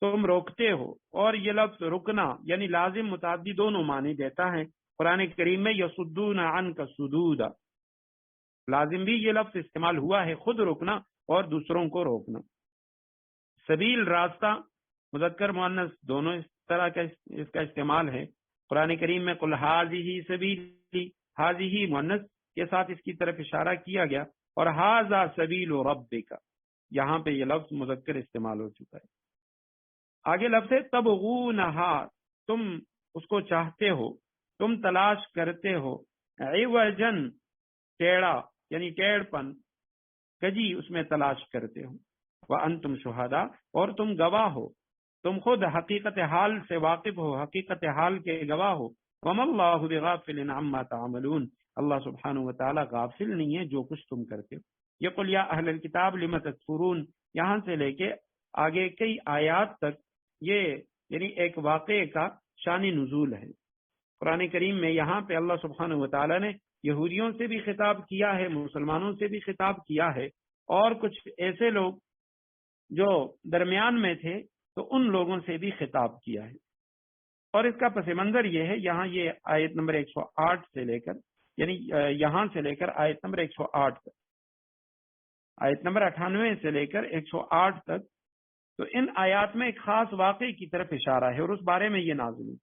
تم روکتے ہو، اور یہ لفظ رکنا یعنی لازم متعدی دونوں معنی دیتا ہے قرآن کریم میں، یصدون عنک صدودا، لازم بھی یہ لفظ استعمال ہوا ہے، خود روکنا اور دوسروں کو روکنا۔ سبیل، راستہ، مذکر مؤنث دونوں اس طرح کا اس کا استعمال ہے قرآن کریم میں، قل ھذہ سبیلی، ھذہ مؤنث کے ساتھ اس کی طرف اشارہ کیا گیا، اور ھذا سبیل ربک، یہاں پہ یہ لفظ مذکر استعمال ہو چکا ہے۔ آگے لفظ ہے تبغونہا، تم اس کو چاہتے ہو، تم تلاش کرتے ہو، عوجن، ٹیڑھا یعنی ٹیڑھ پن، کجی اس میں تلاش کرتے ہو، وانتم شہداء، اور تم گواہ ہو، تم خود حقیقت حال سے واقف ہو، حقیقت حال کے گواہ ہو، وما اللہ بغافل عما تعملون، اللہ سبحانہ وتعالی غافل نہیں ہے جو کچھ تم کرتے ہو۔ یہ قل یا اہل الکتاب لم تکفرون، یہاں سے لے کے آگے کئی آیات تک یہ یعنی ایک واقعے کا شان نزول ہے قرآن کریم میں۔ یہاں پہ اللہ سبحانہ وتعالی نے یہودیوں سے بھی خطاب کیا ہے، مسلمانوں سے بھی خطاب کیا ہے، اور کچھ ایسے لوگ جو درمیان میں تھے تو ان لوگوں سے بھی خطاب کیا ہے۔ اور اس کا پس منظر یہ ہے، یہاں یہ آیت نمبر 108 سے لے کر یعنی یہاں سے لے کر آیت نمبر 108 تک، آیت نمبر 98 سے لے کر 108 تک، تو ان آیات میں ایک خاص واقعے کی طرف اشارہ ہے، اور اس بارے میں یہ نازل ہے۔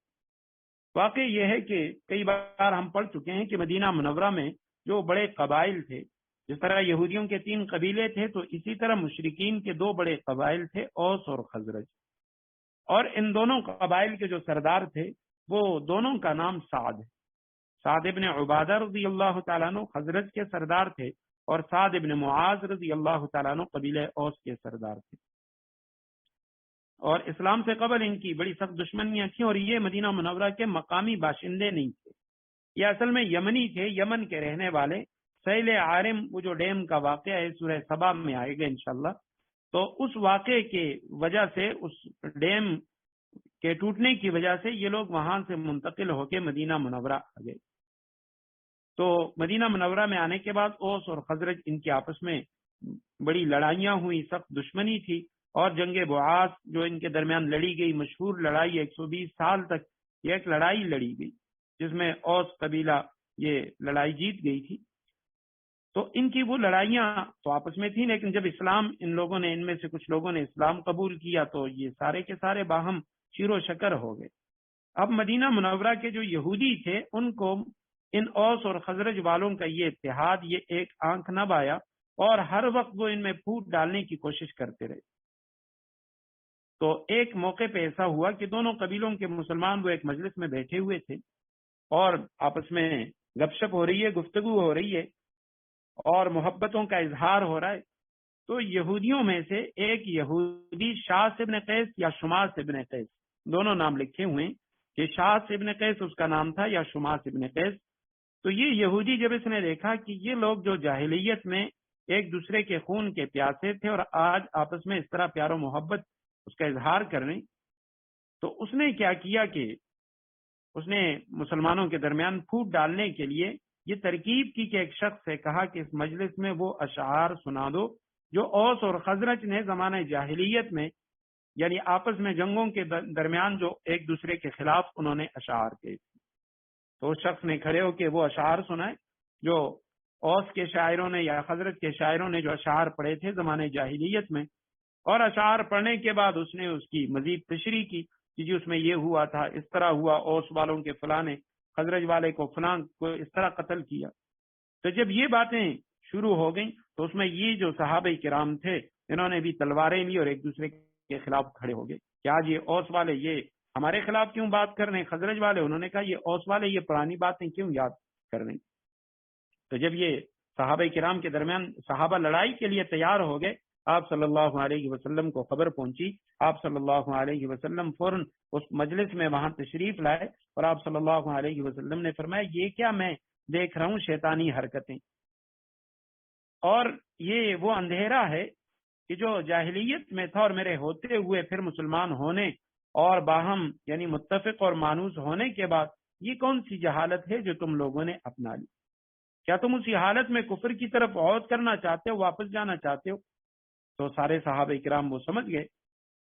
واقعہ یہ ہے کہ کئی بار ہم پڑھ چکے ہیں کہ مدینہ منورہ میں جو بڑے قبائل تھے، جس طرح یہودیوں کے 3 قبیلے تھے، تو اسی طرح مشرکین کے 2 بڑے قبائل تھے، اوس اور خزرج، اور ان دونوں قبائل کے جو سردار تھے وہ دونوں کا نام سعد ہے۔ سعد ابن عبادہ رضی اللہ تعالیٰ عنہ خزرج کے سردار تھے، اور سعد ابن معاذ رضی اللہ تعالیٰ عنہ قبیلہ اوس کے سردار تھے، اور اسلام سے قبل ان کی بڑی سخت دشمنیاں تھیں، اور یہ مدینہ منورہ کے مقامی باشندے نہیں تھے، یہ اصل میں یمنی تھے، یمن کے رہنے والے۔ سیل عارم، وہ جو ڈیم کا واقعہ ہے سورہ سبا میں آئے گا انشاءاللہ، تو اس واقعے کی وجہ سے، اس ڈیم کے ٹوٹنے کی وجہ سے یہ لوگ وہاں سے منتقل ہو کے مدینہ منورہ آ گئے۔ تو مدینہ منورہ میں آنے کے بعد اوس اور خزرج ان کے آپس میں بڑی لڑائیاں ہوئی، سخت دشمنی تھی، اور جنگ بعاث جو ان کے درمیان لڑی گئی، مشہور لڑائی 120 سال تک یہ ایک لڑائی لڑی گئی، جس میں اوس قبیلہ یہ لڑائی جیت گئی تھی۔ تو ان کی وہ لڑائیاں تو آپس میں تھیں، لیکن جب اسلام ان میں سے کچھ لوگوں نے اسلام قبول کیا تو یہ سارے کے سارے باہم شیر و شکر ہو گئے۔ اب مدینہ منورہ کے جو یہودی تھے ان کو ان اوس اور خزرج والوں کا یہ اتحاد، یہ ایک آنکھ نہ بایا، اور ہر وقت وہ ان میں پھوٹ ڈالنے کی کوشش کرتے رہے۔ تو ایک موقع پہ ایسا ہوا کہ دونوں قبیلوں کے مسلمان وہ ایک مجلس میں بیٹھے ہوئے تھے، اور آپس میں گپ شپ ہو رہی ہے، گفتگو ہو رہی ہے، اور محبتوں کا اظہار ہو رہا ہے۔ تو یہودیوں میں سے ایک یہودی شاس ابن قیس یا شماس ابن قیس، دونوں نام لکھے ہوئے ہیں کہ شاس ابن قیس اس کا نام تھا یا شماس ابن قیس۔ تو یہ یہودی جب اس نے دیکھا کہ یہ لوگ جو جاہلیت میں ایک دوسرے کے خون کے پیاسے تھے اور آج آپس میں اس طرح پیار و محبت اس کا اظہار کر رہے ہیں، تو اس نے کیا کیا کہ اس نے مسلمانوں کے درمیان پھوٹ ڈالنے کے لیے یہ ترکیب کی کہ ایک شخص سے کہا کہ اس مجلس میں وہ اشعار سنا دو جو اوس اور خزرج نے زمانہ جاہلیت میں یعنی آپس میں جنگوں کے درمیان جو ایک دوسرے کے خلاف انہوں نے اشعار کہے تھے. تو اس شخص نے کھڑے ہو کے وہ اشعار سنائے جو اوس کے شاعروں نے یا خزرج کے شاعروں نے جو اشعار پڑھے تھے زمانے جاہلیت میں. اور اشعار پڑھنے کے بعد اس نے اس کی مزید تشریح کی کہ جی اس میں یہ ہوا تھا، اس طرح ہوا، اوس والوں کے فلاں نے خزرج والے کو فلاں کو اس طرح قتل کیا. تو جب یہ باتیں شروع ہو گئیں تو اس میں یہ جو صحابہ کرام تھے انہوں نے بھی تلواریں لی اور ایک دوسرے کے خلاف کھڑے ہو گئے کہ آج یہ اوس والے یہ ہمارے خلاف کیوں بات کر رہے ہیں، خزرج والے انہوں نے کہا یہ اوس والے یہ پرانی باتیں کیوں یاد کر رہے ہیں. تو جب یہ صحابہ کرام کے درمیان صحابہ لڑائی کے لیے تیار ہو گئے، آپ صلی اللہ علیہ وسلم کو خبر پہنچی. آپ صلی اللہ علیہ وسلم فوراً اس مجلس میں وہاں تشریف لائے اور آپ صلی اللہ علیہ وسلم نے فرمایا یہ کیا میں دیکھ رہا ہوں شیطانی حرکتیں، اور یہ وہ اندھیرا ہے کہ جو جاہلیت میں تھا اور میرے ہوتے ہوئے پھر مسلمان ہونے اور باہم یعنی متفق اور مانوس ہونے کے بعد یہ کون سی جہالت ہے جو تم لوگوں نے اپنا لی؟ کیا تم اسی حالت میں کفر کی طرف عود کرنا چاہتے ہو، واپس جانا چاہتے ہو؟ تو سارے صحابہ کرام وہ سمجھ گئے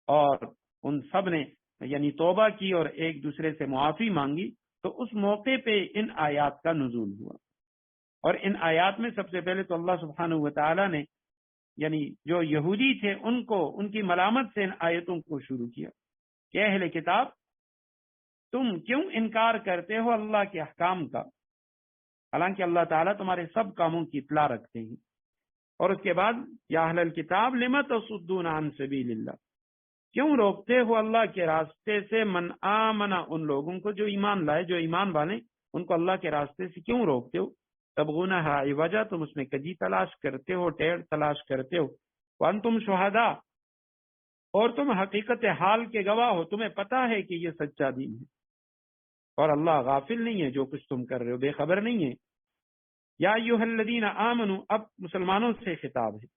اور ان سب نے یعنی توبہ کی اور ایک دوسرے سے معافی مانگی. تو اس موقع پہ ان آیات کا نزول ہوا، اور ان آیات میں سب سے پہلے تو اللہ سبحانہ و تعالی نے یعنی جو یہودی تھے ان کو ان کی ملامت سے ان آیتوں کو شروع کیا کہ اہل کتاب تم کیوں انکار کرتے ہو اللہ کے احکام کا، حالانکہ اللہ تعالیٰ تمہارے سب کاموں کی اطلاع رکھتے ہیں. اور اس کے بعد یا اہل الکتاب لم تصدون عن سبیل اللہ، کیوں روکتے ہو اللہ کے راستے سے من آمن، ان لوگوں کو جو ایمان لائے، جو ایمان والے، ان کو اللہ کے راستے سے کیوں روکتے ہو؟ تبغونہا عوجا، تم اس میں کجی تلاش کرتے ہو، ٹیڑھ تلاش کرتے ہو. وانتم شہداء، اور تم حقیقت حال کے گواہ ہو، تمہیں پتا ہے کہ یہ سچا دین ہے اور اللہ غافل نہیں ہے جو کچھ تم کر رہے ہو، بے خبر نہیں ہے. یا ایھا الذین آمنوا، اب مسلمانوں سے خطاب ہے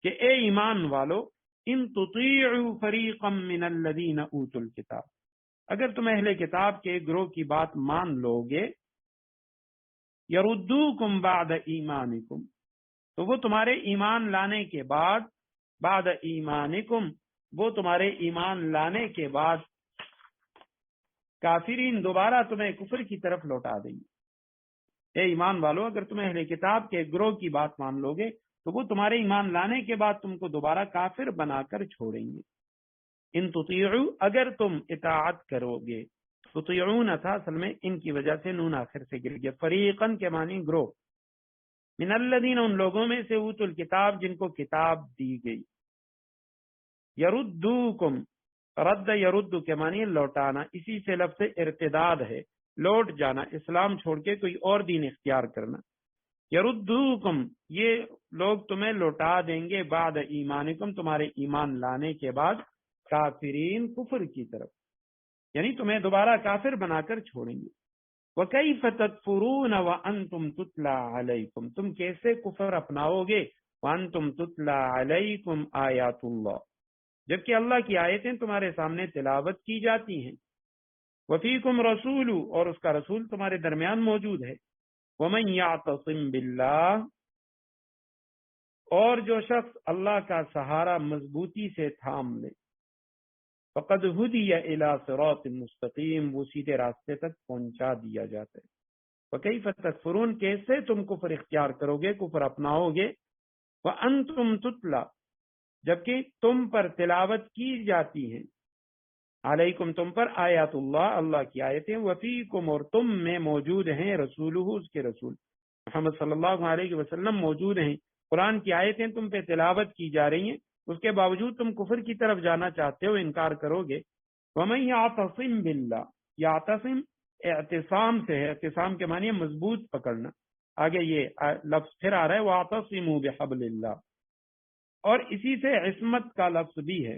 کہ اے ایمان والو، ان تطیعوا فریقا من الذین اوتوا الکتاب، اگر تم اہل کتاب کے گروہ کی بات مان لو گے، یردوکم بعد ایمانکم، تو وہ تمہارے ایمان لانے کے بعد، بعد ایمانکم، وہ تمہارے ایمان لانے کے بعد کافرین، دوبارہ تمہیں کفر کی طرف لوٹا دیں گے. اے ایمان والو، اگر تم اہل کتاب کے گروہ کی بات مان لو گے تو وہ تمہارے ایمان لانے کے بعد تم کو دوبارہ کافر بنا کر چھوڑیں گے. ان تطیعوا، اگر تم اطاعت کرو گے، تطیعون تھا اصل میں ان کی وجہ سے نون آخر سے گر گیا. فریقاً کے معنی گروہ، من الذین، ان لوگوں میں سے اوتوا الکتاب، جن کو کتاب دی گئی. یردوکم، رد یرد کے معنی لوٹانا، اسی سے لفظ ارتداد ہے، لوٹ جانا، اسلام چھوڑ کے کوئی اور دین اختیار کرنا. یردوکم، یہ لوگ تمہیں لوٹا دیں گے، بعد ایمانکم، تمہارے ایمان لانے کے بعد، کافرین، کفر کی طرف، یعنی تمہیں دوبارہ کافر بنا کر چھوڑیں گے. وَكَيْفَ تَكْفُرُونَ وَأَنْتُمْ تُتْلَى عَلَيْكُمْ، تم کیسے کفر اپناؤ گے، وَأَنْتُمْ تُتْلَى عَلَيْكُمْ آیات اللہ، جبکہ اللہ کی آیتیں تمہارے سامنے تلاوت کی جاتی ہیں. وفیکم رسول، اور اس کا رسول تمہارے درمیان موجود ہے. ومن یعتصم باللہ، اور جو شخص اللہ کا سہارا مضبوطی سے تھام لے، فقد ہدی الی صراط مستقیم، وہ سیدھے راستے تک پہنچا دیا جاتا ہے. وکیف تکفرون، کیسے تم کفر اختیار کرو گے، کفر اپناؤ گے، وانتم تتلی، جبکہ تم پر تلاوت کی جاتی ہیں، علیکم، تم پر، آیات اللہ، اللہ کی آیتیں، وفیکم، اور تم میں موجود ہیں، رسولہ، اس کے رسول محمد صلی اللہ علیہ وسلم موجود ہیں. قرآن کی آیتیں تم پہ تلاوت کی جا رہی ہیں، اس کے باوجود تم کفر کی طرف جانا چاہتے ہو، انکار کرو گے. ومن یعتصم باللہ، یعتصم اعتصام سے ہے، اعتصام کے معنی مضبوط پکڑنا. آگے یہ لفظ پھر آ رہا ہے، واعتصموا بحبل اللہ، اور اسی سے عصمت کا لفظ بھی ہے،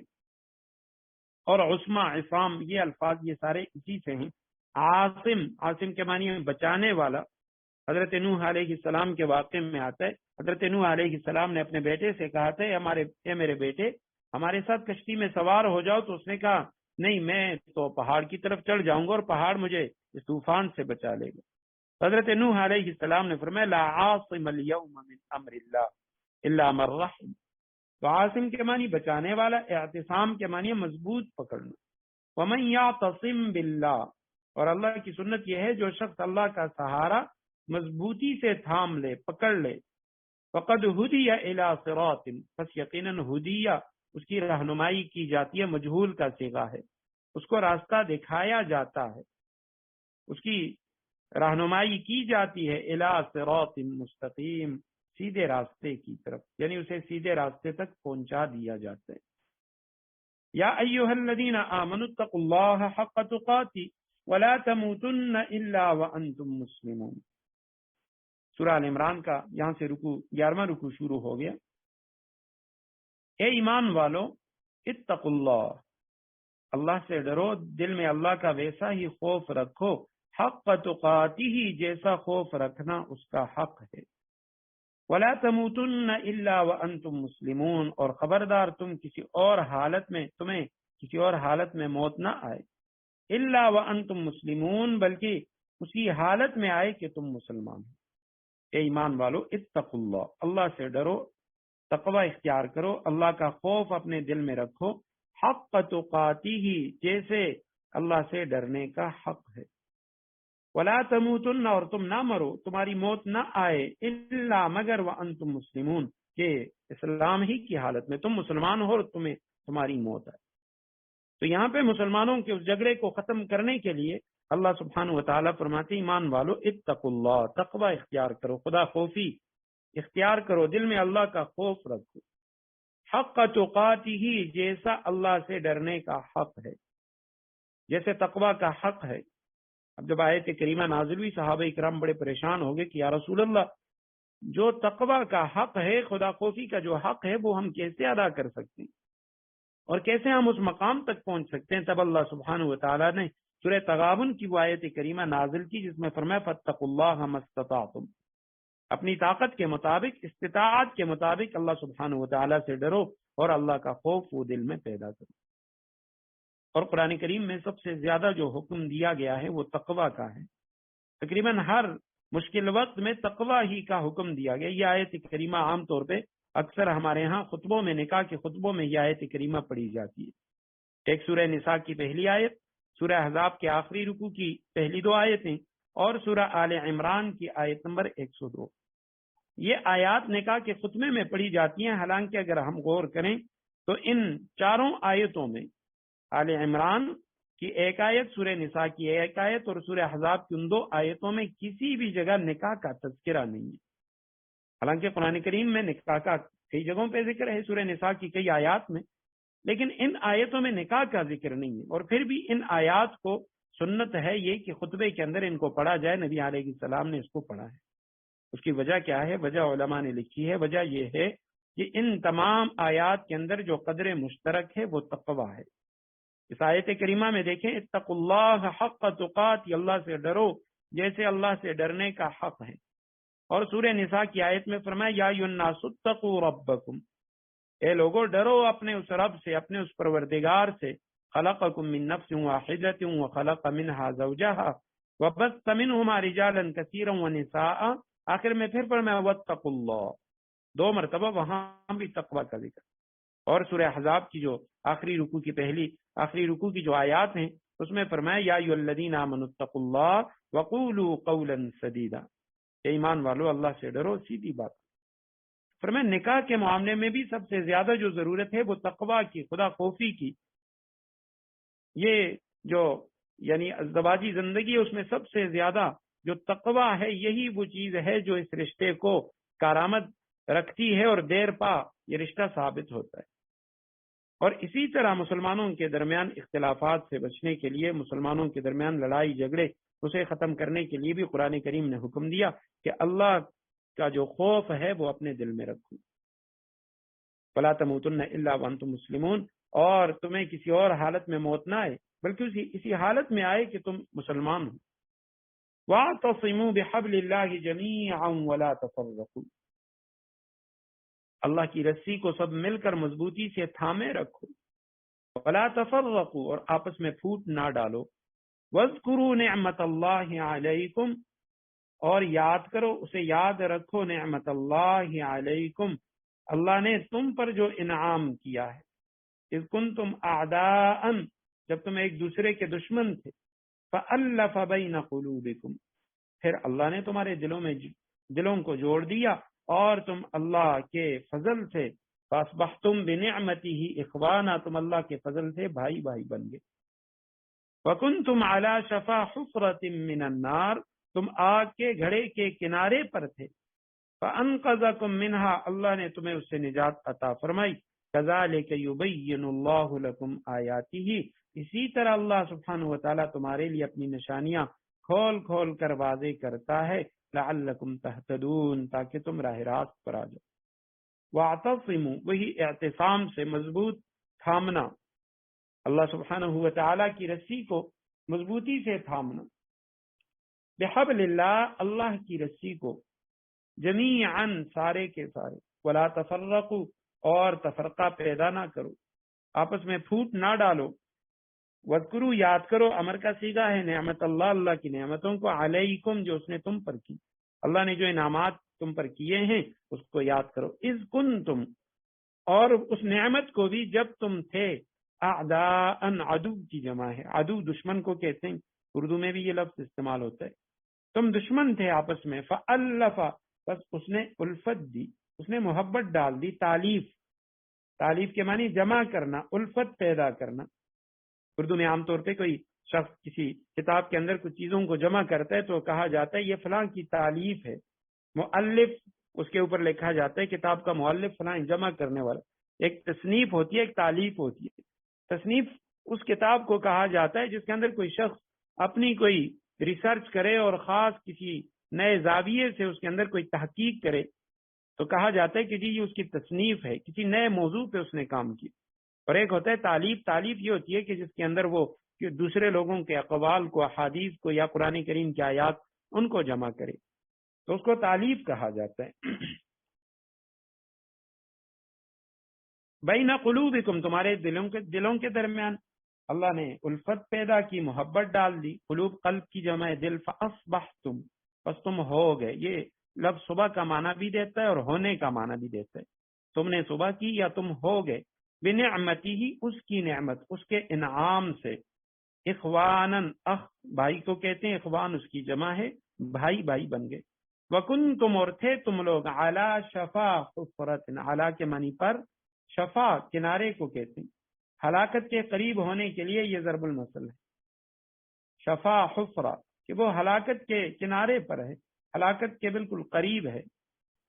اور عصمہ، عصام، یہ الفاظ یہ سارے اسی سے ہیں. عاصم، عاصم کے معنی بچانے والا. حضرت نوح علیہ السلام کے واقعے میں آتا ہے، حضرت نوح علیہ السلام نے اپنے بیٹے سے کہا تھا، اے میرے بیٹے، ہمارے ساتھ کشتی میں سوار ہو جاؤ. تو اس نے کہا نہیں، میں تو پہاڑ کی طرف چڑھ جاؤں گا اور پہاڑ مجھے اس طوفان سے بچا لے گا۔ حضرت نوح علیہ السلام نے فرمایا لا عاصم اليوم من امر اللہ الا من رحم، تو عاصم کے معنی بچانے والا، اعتصام کے معنی مضبوط پکڑنا۔ ومن یعتصم باللہ، اور اللہ کی سنت یہ ہے جو شخص اللہ کا سہارا مضبوطی سے تھام لے، پکڑ لے، فقد ہدی الی صراط، پس یقیناً ہدیہ اس کی رہنمائی کی جاتی ہے، مجہول کا صیغہ ہے، اس کو راستہ دکھایا جاتا ہے، اس کی رہنمائی کی جاتی ہے، الی صراط مستقیم، سیدھے راستے کی طرف، یعنی اسے سیدھے راستے تک پہنچا دیا جاتا ہے۔ یا ایھا الذین آمنوا اتقوا اللہ حق تقاتہ ولا تموتن الا وانتم مسلمون۔ سورہ ال عمران کا یہاں سے رکوع 11واں رکوع شروع ہو گیا۔ اے ایمان والو اتقوا اللہ، اللہ سے ڈرو، دل میں اللہ کا ویسا ہی خوف رکھو، حق تقاتہ، جیسا خوف رکھنا اس کا حق ہے۔ ولا تموتن الا وانتم مسلمون، اور خبردار تمہیں کسی اور حالت میں موت نہ آئے، الا وانتم مسلمون، بلکہ اسی حالت میں آئے کہ تم مسلمان ہو۔ اے ایمان والو اتقوا اللہ، اللہ سے ڈرو، تقوی اختیار کرو، اللہ کا خوف اپنے دل میں رکھو، حق تقاتہ، جیسے اللہ سے ڈرنے کا حق ہے۔ ولا تموتن، اور تم نہ مرو، تمہاری موت نہ آئے، الا مگر وانتم مسلمون، کہ اسلام ہی کی حالت میں تم مسلمان ہو اور تمہاری موت آئے۔ تو یہاں پہ مسلمانوں کے اس جھگڑے کو ختم کرنے کے لیے اللہ سبحانہ و تعالیٰ فرماتے ایمان والو اتقوا اللہ، تقوی اختیار کرو، خدا خوفی اختیار کرو، دل میں اللہ کا خوف رکھو، حق تقاتہ، جیسا اللہ سے ڈرنے کا حق ہے، جیسے تقوی کا حق ہے۔ اب جب آیت کریمہ نازل ہوئی، صحابہ اکرام بڑے پریشان ہو گئے کہ یا رسول اللہ، جو تقوی کا حق ہے، خدا خوفی کا جو حق ہے، وہ ہم کیسے ادا کر سکتے ہیں اور کیسے ہم اس مقام تک پہنچ سکتے ہیں؟ تب اللہ سبحانہ و تعالیٰ نے سورہ تغابن کی وہ آیت کریمہ نازل کی جس میں فرمایا فاتقوا اللہ ما استطعتم، اپنی طاقت کے مطابق، استطاعت کے مطابق اللہ سبحانہ و تعالیٰ سے ڈرو اور اللہ کا خوف وہ دل میں پیدا کرو۔ اور قرآن کریم میں سب سے زیادہ جو حکم دیا گیا ہے وہ تقوی کا ہے، تقریباً ہر مشکل وقت میں تقوی ہی کا حکم دیا گیا۔ یہ آیت کریمہ عام طور پہ اکثر ہمارے ہاں خطبوں میں، نکاح کے خطبوں میں یہ آیت کریمہ پڑھی جاتی ہے۔ ایک سورہ نساء کی پہلی آیت، سورہ احزاب کے آخری رکوع کی پہلی 2 آیتیں، اور سورہ آل عمران کی آیت نمبر 102۔ یہ آیات نکاح کے خطبے میں پڑھی جاتی ہیں، حالانکہ اگر ہم غور کریں تو ان 4 آیتوں میں آل عمران کی 1 آیت، سورہ نساء کی 1 آیت اور سورہ احزاب کی ان 2 آیتوں میں کسی بھی جگہ نکاح کا تذکرہ نہیں ہے۔ حالانکہ قرآن کریم میں نکاح کا کئی جگہوں پہ ذکر ہے، سورہ نساء کی کئی آیات میں، لیکن ان آیتوں میں نکاح کا ذکر نہیں ہے۔ اور پھر بھی ان آیات کو سنت ہے یہ کہ خطبے کے اندر ان کو پڑھا جائے، نبی علیہ السلام نے اس کو پڑھا ہے۔ اس کی وجہ کیا ہے؟ وجہ علماء نے لکھی ہے، وجہ یہ ہے کہ ان تمام آیات کے اندر جو قدر مشترک ہے وہ تقوی ہے۔ اس آیت کریمہ میں دیکھیں اتقوا اللہ حق تقاتہ، اللہ سے ڈرو جیسے اللہ سے ڈرنے کا حق ہے۔ اور سورہ نساء کی آیت میں فرمایا یا ایھا الناس اتقوا ربکم، اے لوگو ڈرو اپنے اس رب سے، اپنے اس پروردگار سے، خلقکم من نفس واحدۃ وخلق منها زوجها وبث منهما رجالا كثيرا ونساء، آخر میں پھر فرمایا واتقوا اللہ، 2 مرتبہ وہاں بھی تقوی کا ذکر۔ اور سورہ احزاب کی جو آخری رکوع کی جو آیات ہیں اس میں فرمایا یا ایھا الذین آمنوا اتقوا اللہ وقولوا قولا سدیدا، اے ایمان والو اللہ سے ڈرو، سیدھی بات۔ فرمایا نکاح کے معاملے میں بھی سب سے زیادہ جو ضرورت ہے وہ تقوی کی، خدا خوفی کی۔ یہ جو یعنی ازدواجی زندگی ہے اس میں سب سے زیادہ جو تقوی ہے یہی وہ چیز ہے جو اس رشتے کو کارآمد رکھتی ہے اور دیر پا یہ رشتہ ثابت ہوتا ہے۔ اور اسی طرح مسلمانوں کے درمیان اختلافات سے بچنے کے لیے، مسلمانوں کے درمیان لڑائی جھگڑے اسے ختم کرنے کے لیے بھی قرآن کریم نے حکم دیا کہ اللہ کا جو خوف ہے وہ اپنے دل میں رکھو۔ وَلَا تَمُوتُنَّ إِلَّا وَأَنْتُمْ مُسْلِمُونَ، اور تمہیں کسی اور حالت میں موت نہ آئے بلکہ اسی حالت میں آئے کہ تم مسلمان ہو۔ وَاعْتَصِمُوا بِحَبْلِ اللَّهِ جَمِيعًا وَلَا تَفَرَّقُوا، اللہ کی رسی کو سب مل کر مضبوطی سے تھامے رکھو۔ وَلَا تَفَرَّقُوا، اور آپس میں پھوٹ نہ ڈالو۔ وَاذْكُرُوا نِعْمَةَ اللَّهِ عَلَيْكُمْ، اور یاد کرو، اسے یاد رکھو، نعمت اللہ علیکم، اللہ نے تم پر جو انعام کیا ہے، اذ کنتم اعداء، جب تم ایک دوسرے کے دشمن تھے، فألف بین قلوبکم، پھر اللہ نے تمہارے دلوں کو جوڑ دیا، اور تم اللہ کے فضل سے فاصبحتم بنعمتہ اخوانا، تم اللہ کے فضل سے بھائی بھائی بن گئے، وکنتم علی شفا حفرۃ من النار، تم آگ کے گھڑے کے کنارے پر تھے، فانقذکم منہا، اللہ نے تمہیں اس سے نجات عطا فرمائی، کذالک یبین اللہ لکم آیاتہ، اسی طرح اللہ سبحانہ و تعالیٰ تمہارے لیے اپنی نشانیاں کھول کھول کر واضح کرتا ہے، لعلکم تہتدون، تاکہ تم راہ راست پر آ جاؤ، واعتصموا، وہی اعتصام سے مضبوط تھامنا، اللہ سبحانہ و تعالیٰ کی رسی کو مضبوطی سے تھامنا، بحبل اللہ، اللہ کی رسی کو، جمیعاً، سارے کے سارے، ولا تفرقوا، اور تفرقہ پیدا نہ کرو، آپس میں پھوٹ نہ ڈالو، وذکروا، یاد کرو، امر کا صیغہ ہے، نعمت اللہ، اللہ کی نعمتوں کو، علیکم، جو اس نے تم پر کی، اللہ نے جو انعامات تم پر کیے ہیں اس کو یاد کرو، اذ کنتم، اور اس نعمت کو بھی جب تم تھے، اعداء، عدو کی جمع ہے، عدو دشمن کو کہتے ہیں، اردو میں بھی یہ لفظ استعمال ہوتا ہے، تم دشمن تھے آپس میں، فألف، بس اس نے الفت دی، اس نے محبت ڈال دی، تالیف کے معنی جمع کرنا، الفت پیدا کرنا، اردو میں عام طور پہ کوئی شخص کسی کتاب کے اندر کچھ چیزوں کو جمع کرتا ہے تو کہا جاتا ہے یہ فلاں کی تالیف ہے، مؤلف اس کے اوپر لکھا جاتا ہے کتاب کا مؤلف فلاں، جمع کرنے والا، ایک تصنیف ہوتی ہے، ایک تالیف ہوتی ہے، تصنیف اس کتاب کو کہا جاتا ہے جس کے اندر کوئی شخص اپنی کوئی ریسرچ کرے اور خاص کسی نئے زاویے سے اس کے اندر کوئی تحقیق کرے تو کہا جاتا ہے کہ جی یہ اس کی تصنیف ہے، کسی نئے موضوع پہ اس نے کام کیا، اور ایک ہوتا ہے تالیف، تالیف یہ ہوتی ہے کہ جس کے اندر وہ کہ دوسرے لوگوں کے اقوال کو، احادیث کو، یا قرآن کریم کی آیات ان کو جمع کرے، تو اس کو تالیف کہا جاتا ہے۔ بین قلوبکم، تمہارے دلوں کے درمیان اللہ نے الفت پیدا کی، محبت ڈال دی، قلوب قلب کی جمع ہے، دل، فاصبحتم، بس تم ہو گئے، یہ لفظ صبح کا معنی بھی دیتا ہے اور ہونے کا معنی بھی دیتا ہے، تم نے صبح کی یا تم ہو گئے، بنعمتی ہی، اس کی نعمت، اس کے انعام سے، اخوانن، اخ بھائی کو کہتے ہیں، اخوان اس کی جمع ہے، بھائی بھائی بن گئے، وکنتم، اور تھے تم لوگ، علی شفا حفرۃ، علی کے معنی پر، شفا کنارے کو کہتے ہیں، ہلاکت کے قریب ہونے کے لیے یہ ضرب المثل ہے، شفا حفرہ، کہ وہ ہلاکت کے کنارے پر ہے، ہلاکت کے بالکل قریب ہے،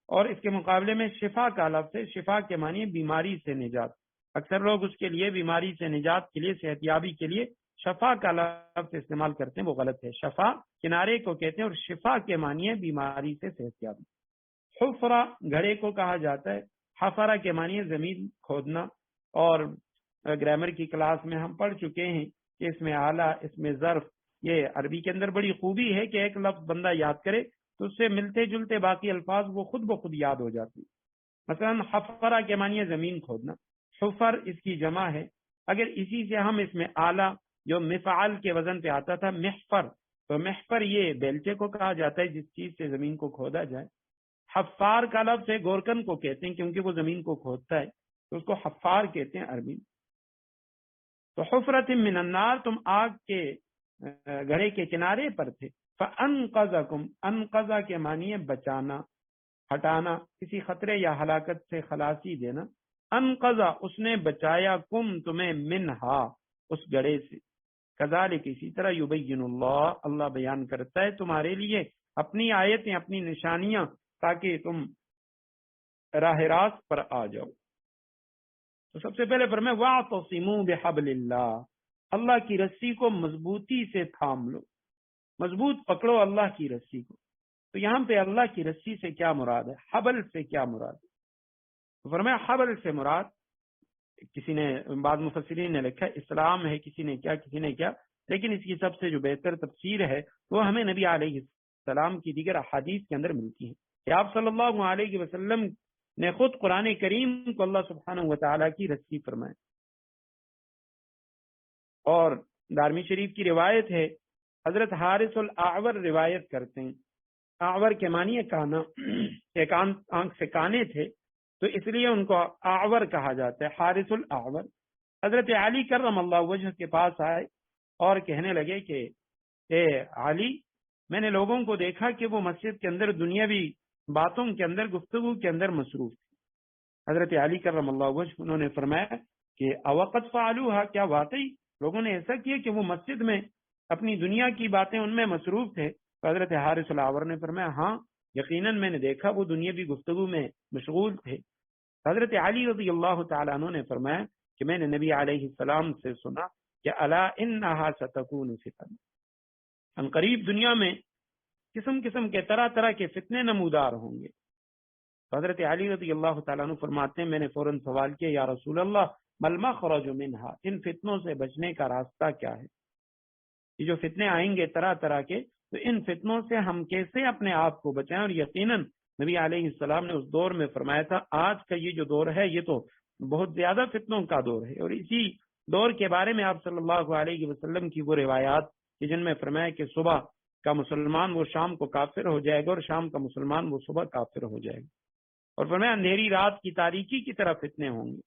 اور اس کے مقابلے میں شفا کا لفظ ہے، شفا کے معنی بیماری سے نجات، اکثر لوگ اس کے لیے بیماری سے نجات کے لیے، صحت یابی کے لیے شفا کا لفظ استعمال کرتے ہیں، وہ غلط ہے، شفا کنارے کو کہتے ہیں اور شفا کے معنی ہے بیماری سے صحت یابی۔ حفرہ گھڑے کو کہا جاتا ہے، حفرہ کے معنی ہے زمین کھودنا، اور گرامر کی کلاس میں ہم پڑھ چکے ہیں کہ اس میں اعلیٰ، اس میں ظرف، یہ عربی کے اندر بڑی خوبی ہے کہ ایک لفظ بندہ یاد کرے تو اس سے ملتے جلتے باقی الفاظ وہ خود بخود یاد ہو جاتی، مثلا حفرہ کے معنی ہے زمین کھودنا، حفر اس کی جمع ہے، اگر اسی سے ہم اس میں اعلیٰ جو مفعل کے وزن پہ آتا تھا محفر، تو محفر یہ بیلچے کو کہا جاتا ہے جس چیز سے زمین کو کھودا جائے، حفار کا لفظ ہے گورکن کو کہتے ہیں کیونکہ وہ زمین کو کھودتا ہے تو اس کو حفار کہتے ہیں عربی۔ تو حفرت من النار، تم آگ کے گھڑے کے کنارے پر تھے، فانقذکم، انقذا کے معنی ہے بچانا، ہٹانا، کسی خطرے یا ہلاکت سے خلاصی دینا، انقذا اس نے بچایا، کم تمہیں، منہا اس گڑھے سے، کذالک اسی طرح، یبین اللہ اللہ بیان کرتا ہے تمہارے لیے اپنی آیتیں، اپنی نشانیاں، تاکہ تم راہ راست پر آ جاؤ۔ تو سب سے پہلے فرمائے واعتصموا بحبل اللہ، اللہ کی رسی کو مضبوطی سے تھام لو، مضبوط پکڑو اللہ کی رسی کو۔ تو یہاں پہ اللہ کی رسی سے کیا مراد ہے، حبل سے کیا مراد ہے؟ تو فرمایا حبل سے مراد، کسی نے، بعض مفسرین نے لکھا اسلام ہے، کسی نے کیا، لیکن اس کی سب سے جو بہتر تفسیر ہے وہ ہمیں نبی علیہ السلام کی دیگر احادیث کے اندر ملتی ہے کہ آپ صلی اللہ علیہ وسلم نے خود قرآن کریم کو اللہ سبحانہ و تعالیٰ کی رسی فرمائے، اور دارمی شریف کی روایت ہے حضرت حارث الاعور روایت کرتے ہیں، اعور کے معنی ہے کانا، ایک آنکھ سے کانے تھے تو اس لیے ان کو اعور کہا جاتا ہے، حارث الاعور۔ حضرت علی کرم اللہ وجہ کے پاس آئے اور کہنے لگے کہ اے علی، میں نے لوگوں کو دیکھا کہ وہ مسجد کے اندر دنیاوی باتوں کے اندر، گفتگو کے اندر مصروف تھے۔ حضرت علی کرم اللہ وجہ انہوں نے فرمایا کہ اوقت فعلوها، کیا واقعی لوگوں نے ایسا کیا کہ وہ مسجد میں اپنی دنیا کی باتیں ان میں مصروف تھے؟ تو حضرت حارث الاعور نے فرمایا ہاں یقیناً میں نے دیکھا وہ دنیاوی گفتگو میں مشغول تھے۔ حضرت علی رضی اللہ تعالیٰ عنہ نے فرمایا کہ میں نے نبی علیہ السلام سے سنا کہ الا انہا ستکون فتن، ان قریب دنیا میں قسم قسم کے طرح طرح کے فتنے نمودار ہوں گے۔ حضرت علی رضی اللہ تعالیٰ عنہ فرماتے ہیں میں نے فوراً سوال کیا یا رسول اللہ مل مخرج منہا، ان فتنوں سے بچنے کا راستہ کیا ہے؟ یہ جو فتنے آئیں گے طرح طرح کے، تو ان فتنوں سے ہم کیسے اپنے آپ کو بچائیں؟ اور یقیناً نبی علیہ السلام نے اس دور میں فرمایا تھا آج کا یہ جو دور ہے یہ تو بہت زیادہ فتنوں کا دور ہے۔ اور اسی دور کے بارے میں آپ صلی اللہ علیہ وسلم کی وہ روایات کہ جن میں فرمایا کہ صبح کا مسلمان وہ شام کو کافر ہو جائے گا اور شام کا مسلمان وہ صبح کافر ہو جائے گا، اور فرمایا اندھیری رات کی تاریکی کی طرف فتنے ہوں گے۔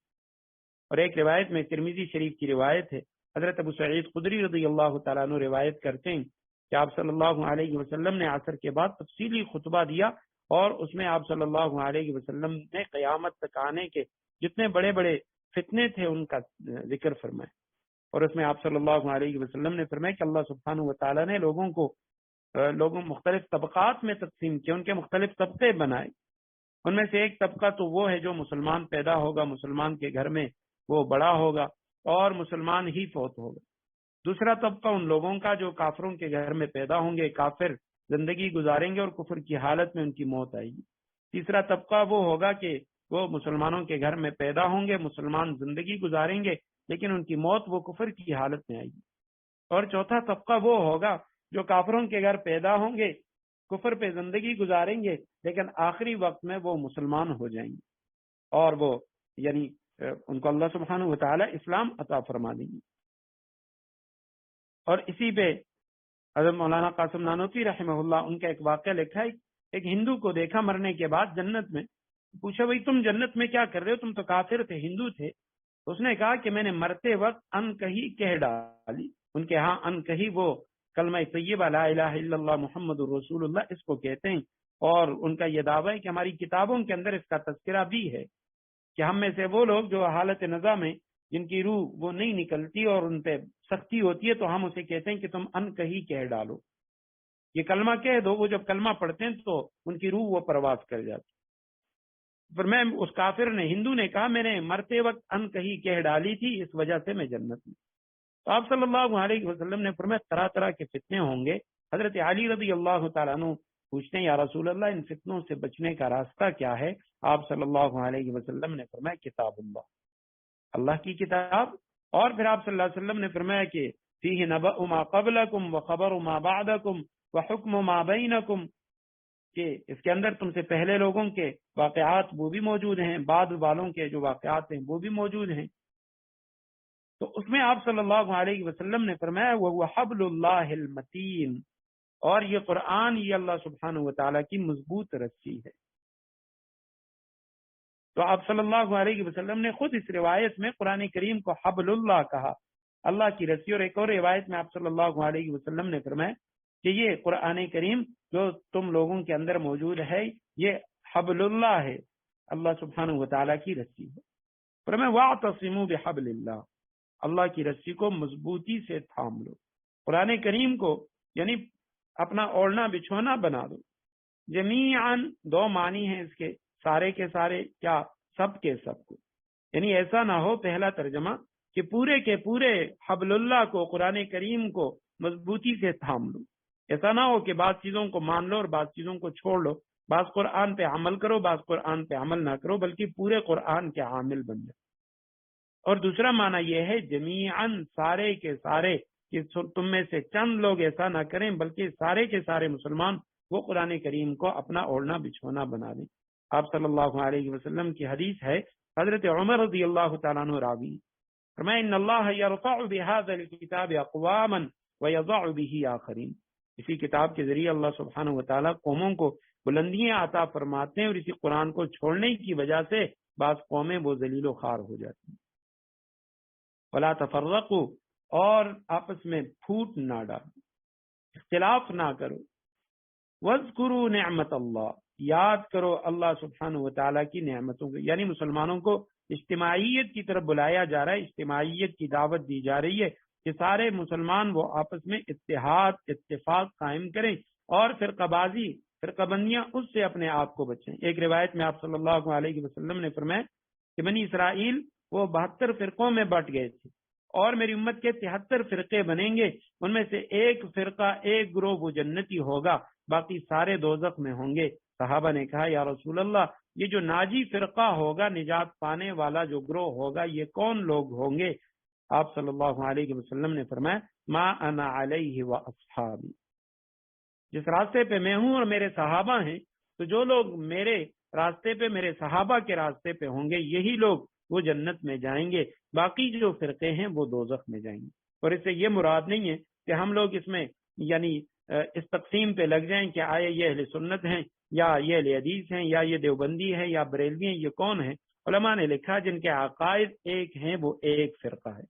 اور ایک روایت میں ترمذی شریف کی روایت ہے، حضرت ابو سعید خدری رضی اللہ تعالیٰ عنہ روایت کرتے ہیں کہ آپ صلی اللہ علیہ وسلم نے عصر کے بعد تفصیلی خطبہ دیا اور اس میں آپ صلی اللہ علیہ وسلم نے قیامت تک آنے کے جتنے بڑے بڑے فتنے تھے ان کا ذکر فرمایا، اور اس میں آپ صلی اللہ علیہ وسلم نے فرمایا کہ اللہ سبحانہ و تعالیٰ نے لوگوں مختلف طبقات میں تقسیم کیا، ان کے مختلف طبقے بنائے۔ ان میں سے ایک طبقہ تو وہ ہے جو مسلمان پیدا ہوگا، مسلمان کے گھر میں وہ بڑا ہوگا اور مسلمان ہی فوت ہوگا۔ دوسرا طبقہ ان لوگوں کا جو کافروں کے گھر میں پیدا ہوں گے، کافر زندگی گزاریں گے اور کفر کی حالت میں ان کی موت آئے گی۔ تیسرا طبقہ وہ ہوگا کہ وہ مسلمانوں کے گھر میں پیدا ہوں گے، مسلمان زندگی گزاریں گے لیکن ان کی موت وہ کفر کی حالت میں آئے گی۔ اور چوتھا طبقہ وہ ہوگا جو کافروں کے گھر پیدا ہوں گے، کفر پہ زندگی گزاریں گے لیکن آخری وقت میں وہ مسلمان ہو جائیں گے اور وہ یعنی ان کو اللہ سبحانہ و تعالی اسلام عطا فرما دیں گے۔ اور اسی پہ حضرت مولانا قاسم نانوتوی رحمہ اللہ ان کا ایک واقعہ لکھا ہے، ایک ہندو کو دیکھا مرنے کے بعد جنت میں، پوچھا بھائی تم جنت میں کیا کر رہے ہو، تم تو کافر تھے، ہندو تھے۔ اس نے کہا کہ میں نے مرتے وقت ان کہی کہہ ڈالی، ان کے ہاں ان کہی وہ کلمہ طیبہ لا الہ الا اللہ محمد رسول اللہ اس کو کہتے ہیں، اور ان کا یہ دعویٰ ہے کہ ہماری کتابوں کے اندر اس کا تذکرہ بھی ہے کہ ہم میں سے وہ لوگ جو حالت نزا میں جن کی روح وہ نہیں نکلتی اور ان پہ سختی ہوتی ہے تو ہم اسے کہتے ہیں کہ تم ان کہی کہہ ڈالو، یہ کلمہ کہہ دو۔ وہ جب کلمہ پڑھتے ہیں تو ان کی روح وہ پرواز کر جاتی۔ پر میں اس کافر نے، ہندو نے کہا میں نے مرتے وقت ان کہی کہہ ڈالی تھی، اس وجہ سے میں جنت میں۔ تو آپ صلی اللہ علیہ وسلم نے فرمایا طرح طرح کے فتنے ہوں گے۔ حضرت علی رضی اللہ تعالیٰ عنہ پوچھتے ہیں یا رسول اللہ ان فتنوں سے بچنے کا راستہ کیا ہے؟ آپ صلی اللہ علیہ وسلم نے فرمایا کتاب اللہ، اللہ کی کتاب۔ اور پھر آپ صلی اللہ علیہ وسلم نے فرمایا کہ فیہ نبأ ما قبلکم وخبر ما بعدکم وحکم ما بینکم، کہ اس کے اندر تم سے پہلے لوگوں کے واقعات وہ بھی موجود ہیں، بعد والوں کے جو واقعات ہیں وہ بھی موجود ہیں۔ تو اس میں آپ صلی اللہ علیہ وسلم نے فرمایا وَهُوَ حَبْلُ اللَّهِ الْمَتِينُ، اور یہ قرآن یہ اللہ سبحانہ و تعالیٰ کی مضبوط رسی ہے۔ تو آپ صلی اللہ علیہ وسلم نے خود اس روایت میں قرآن کریم کو حبل اللہ کہا، اللہ کی رسی۔ اور ایک اور روایت میں آپ صلی اللہ علیہ وسلم نے فرمایا کہ یہ قرآن کریم جو تم لوگوں کے اندر موجود ہے یہ حبل اللہ ہے، اللہ سبحانہ و تعالیٰ کی رسی ہے۔ فرمایا وَاعْتَصِمُوا بِحَبْلِ اللَّهِ، اللہ کی رسی کو مضبوطی سے تھام لو، قرآن کریم کو یعنی اپنا اوڑھنا بچھونا بنا دو۔ جمیعاً دو معنی ہیں اس کے، سارے کے سارے کیا سب کے سب کو، یعنی ایسا نہ ہو پہلا ترجمہ کہ پورے کے پورے حبل اللہ کو قرآن کریم کو مضبوطی سے تھام لو، ایسا نہ ہو کہ بعض چیزوں کو مان لو اور بعض چیزوں کو چھوڑ لو، بعض قرآن پہ عمل کرو بعض قرآن پہ عمل نہ کرو، بلکہ پورے قرآن کے عامل بن جاؤ۔ اور دوسرا معنی یہ ہے جمیعاً سارے کے سارے، کہ تم میں سے چند لوگ ایسا نہ کریں بلکہ سارے کے سارے مسلمان وہ قرآن کریم کو اپنا اوڑھنا بچھونا بنا دیں۔ آپ صلی اللہ علیہ وسلم کی حدیث ہے، حضرت عمر رضی اللہ تعالیٰ عنہ راوی، فرمایا ان اللہ یرفع بهذا الكتاب اقواما وَيَضَعُ بِهِ آخَرِينَ۔ اسی کتاب کے ذریعے اللہ سبحانہ و تعالیٰ قوموں کو بلندیاں عطا فرماتے ہیں، اور اسی قرآن کو چھوڑنے کی وجہ سے بعض قومیں وہ ذلیل و خوار ہو جاتی ہیں۔ وَلَا تَفَرَّقُوا، اور آپس میں پھوٹ نہ ڈالو، اختلاف نہ کرو۔ وَاذْكُرُوا نِعْمَتَ اللَّهِ، یاد کرو اللہ سبحانہ و تعالیٰ کی نعمتوں کو، یعنی مسلمانوں کو اجتماعیت کی طرف بلایا جا رہا ہے، اجتماعیت کی دعوت دی جا رہی ہے کہ سارے مسلمان وہ آپس میں اتحاد اتفاق قائم کریں اور فرقہ بندیاں اس سے اپنے آپ کو بچیں۔ ایک روایت میں آپ صلی اللہ علیہ وسلم نے فرمایا کہ بنی اسرائیل وہ 72 فرقوں میں بٹ گئے تھے، اور میری امت کے 73 فرقے بنیں گے، ان میں سے ایک فرقہ، ایک گروہ وہ جنتی ہوگا، باقی سارے دوزخ میں ہوں گے۔ صحابہ نے کہا یا رسول اللہ، یہ جو ناجی فرقہ ہوگا، نجات پانے والا جو گروہ ہوگا، یہ کون لوگ ہوں گے؟ آپ صلی اللہ علیہ وسلم نے فرمایا ما انا علیہ واصحابی، جس راستے پہ میں ہوں اور میرے صحابہ ہیں، تو جو لوگ میرے راستے پہ، میرے صحابہ کے راستے پہ ہوں گے، یہی لوگ وہ جنت میں جائیں گے، باقی جو فرقے ہیں وہ دوزخ میں جائیں گے۔ اور اس سے یہ مراد نہیں ہے کہ ہم لوگ اس میں یعنی اس تقسیم پہ لگ جائیں کہ آئے یہ اہل سنت ہیں یا یہ اہل حدیث ہیں یا یہ دیوبندی ہے یا بریلوی ہیں، یہ کون ہیں؟ علماء نے لکھا جن کے عقائد ایک ہیں وہ ایک فرقہ ہے۔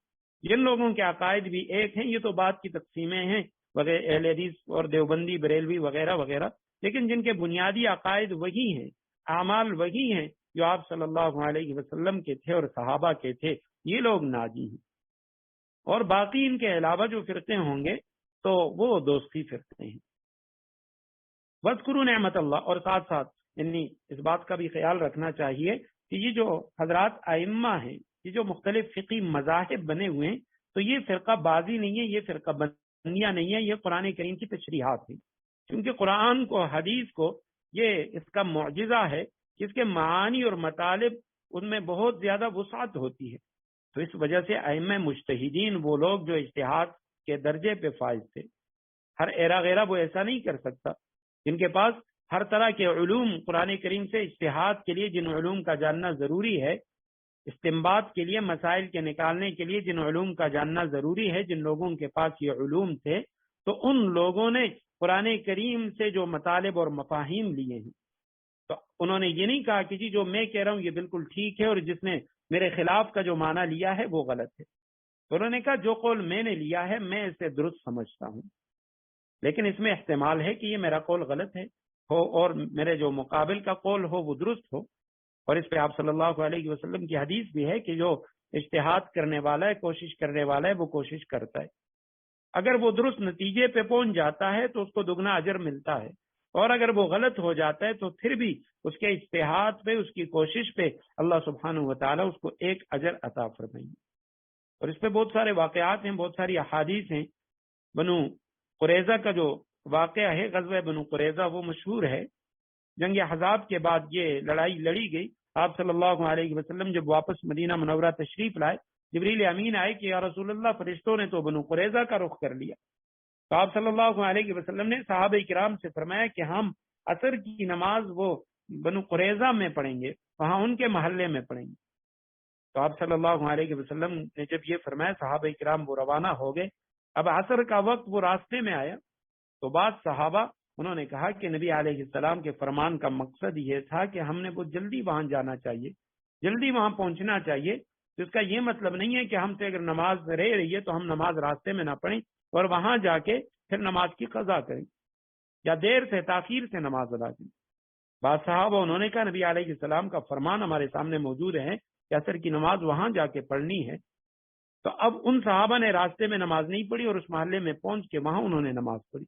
جن لوگوں کے عقائد بھی ایک ہیں، یہ تو بات کی تقسیمیں ہیں وغیرہ، اہل حدیث اور دیوبندی بریلوی وغیرہ وغیرہ، لیکن جن کے بنیادی عقائد وہی ہیں، اعمال وہی ہیں جو آپ صلی اللہ علیہ وسلم کے تھے اور صحابہ کے تھے، یہ لوگ ناجی ہیں۔ اور باقی ان کے علاوہ جو فرقے ہوں گے تو وہ دوستی فرقے ہیں۔ وَاذْكُرُوا نعمت اللہ، اور ساتھ ساتھ یعنی اس بات کا بھی خیال رکھنا چاہیے کہ یہ جو حضرات ائمہ ہیں، یہ جو مختلف فقہی مذاہب بنے ہوئے ہیں، تو یہ فرقہ بازی نہیں ہے، یہ فرقہ بندیاں نہیں ہے، یہ قرآن کریم کی تشریحات ہیں، کیونکہ قرآن کو، حدیث کو، یہ اس کا معجزہ ہے کہ اس کے معانی اور مطالب ان میں بہت زیادہ وسعت ہوتی ہے۔ تو اس وجہ سے ائمہ مجتہدین، وہ لوگ جو اجتہاد کے درجے پہ فائز تھے، ہر ایرا غیرہ وہ ایسا نہیں کر سکتا، جن کے پاس ہر طرح کے علوم قرآن کریم سے اجتہاد کے لیے جن علوم کا جاننا ضروری ہے، استنباط کے لیے، مسائل کے نکالنے کے لیے جن علوم کا جاننا ضروری ہے، جن لوگوں کے پاس یہ علوم تھے، تو ان لوگوں نے قرآن کریم سے جو مطالب اور مفاہیم لیے ہیں، تو انہوں نے یہ نہیں کہا کہ جی جو میں کہہ رہا ہوں یہ بالکل ٹھیک ہے اور جس نے میرے خلاف کا جو معنی لیا ہے وہ غلط ہے۔ تو انہوں نے کہا جو قول میں نے لیا ہے میں اسے درست سمجھتا ہوں، لیکن اس میں احتمال ہے کہ یہ میرا قول غلط ہے ہو اور میرے جو مقابل کا قول ہو وہ درست ہو۔ اور اس پہ آپ صلی اللہ علیہ وسلم کی حدیث بھی ہے کہ جو اجتہاد کرنے والا ہے، کوشش کرنے والا ہے، وہ کوشش کرتا ہے، اگر وہ درست نتیجے پہ پہنچ جاتا ہے تو اس کو دگنا اجر ملتا ہے، اور اگر وہ غلط ہو جاتا ہے تو پھر بھی اس کے اجتہاد پہ، اس کی کوشش پہ اللہ سبحانہ و تعالیٰ اس کو ایک اجر عطا فرمائیں گے۔ اور اس پہ بہت سارے واقعات ہیں، بہت ساری احادیث ہیں۔ بنو قریظہ کا جو واقعہ ہے، غزوہ بنو قریظہ، وہ مشہور ہے۔ جنگ احزاب کے بعد یہ لڑائی لڑی گئی۔ آپ صلی اللہ علیہ وسلم جب واپس مدینہ منورہ تشریف لائے، جبریل امین آئے کہ یا رسول اللہ، فرشتوں نے تو بنو قریظہ کا رخ کر لیا۔ تو آپ صلی اللہ علیہ وسلم نے صحابہ کرام سے فرمایا کہ ہم عصر کی نماز وہ بنو قریظہ میں پڑھیں گے، وہاں ان کے محلے میں پڑھیں گے۔ تو آپ صلی اللہ علیہ وسلم نے جب یہ فرمایا، صحابہ کرام وہ روانہ ہو گئے۔ اب عصر کا وقت وہ راستے میں آیا تو بعض صحابہ انہوں نے کہا کہ نبی علیہ السلام کے فرمان کا مقصد یہ تھا کہ ہم نے بہت جلدی وہاں جانا چاہیے، جلدی وہاں پہنچنا چاہیے۔ تو اس کا یہ مطلب نہیں ہے کہ ہم سے اگر نماز رہ رہی ہے تو ہم نماز راستے میں نہ پڑھیں اور وہاں جا کے پھر نماز کی قضا کریں یا دیر سے تاخیر سے نماز ادا کریں۔ بعض صحابہ انہوں نے کہا نبی علیہ السلام کا فرمان ہمارے سامنے موجود ہے کہ عصر کی نماز وہاں جا کے پڑھنی ہے۔ تو اب ان صحابہ نے راستے میں نماز نہیں پڑھی اور اس محلے میں پہنچ کے وہاں انہوں نے نماز پڑھی۔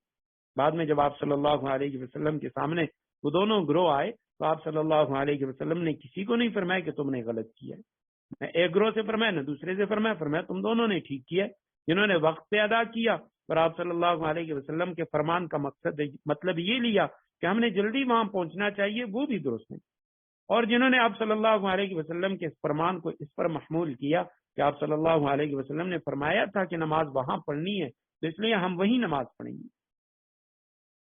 بعد میں جب آپ صلی اللہ علیہ وسلم کے سامنے وہ دونوں گروہ آئے تو آپ صلی اللہ علیہ وسلم نے کسی کو نہیں فرمایا کہ تم نے غلط کیا ہے، نہ ایک گروہ سے فرمایا نہ دوسرے سے فرمایا تم دونوں نے ٹھیک کیا ہے۔ جنہوں نے وقت پہ ادا کیا اور آپ صلی اللہ علیہ وسلم کے فرمان کا مطلب یہ لیا کہ ہم نے جلدی وہاں پہنچنا چاہیے، وہ بھی درست ہیں۔ اور جنہوں نے آپ صلی اللہ علیہ وسلم کے فرمان کو اس پر محمول کیا کہ آپ صلی اللہ علیہ وسلم نے فرمایا تھا کہ نماز وہاں پڑھنی ہے تو اس لیے ہم وہی نماز پڑھیں گے۔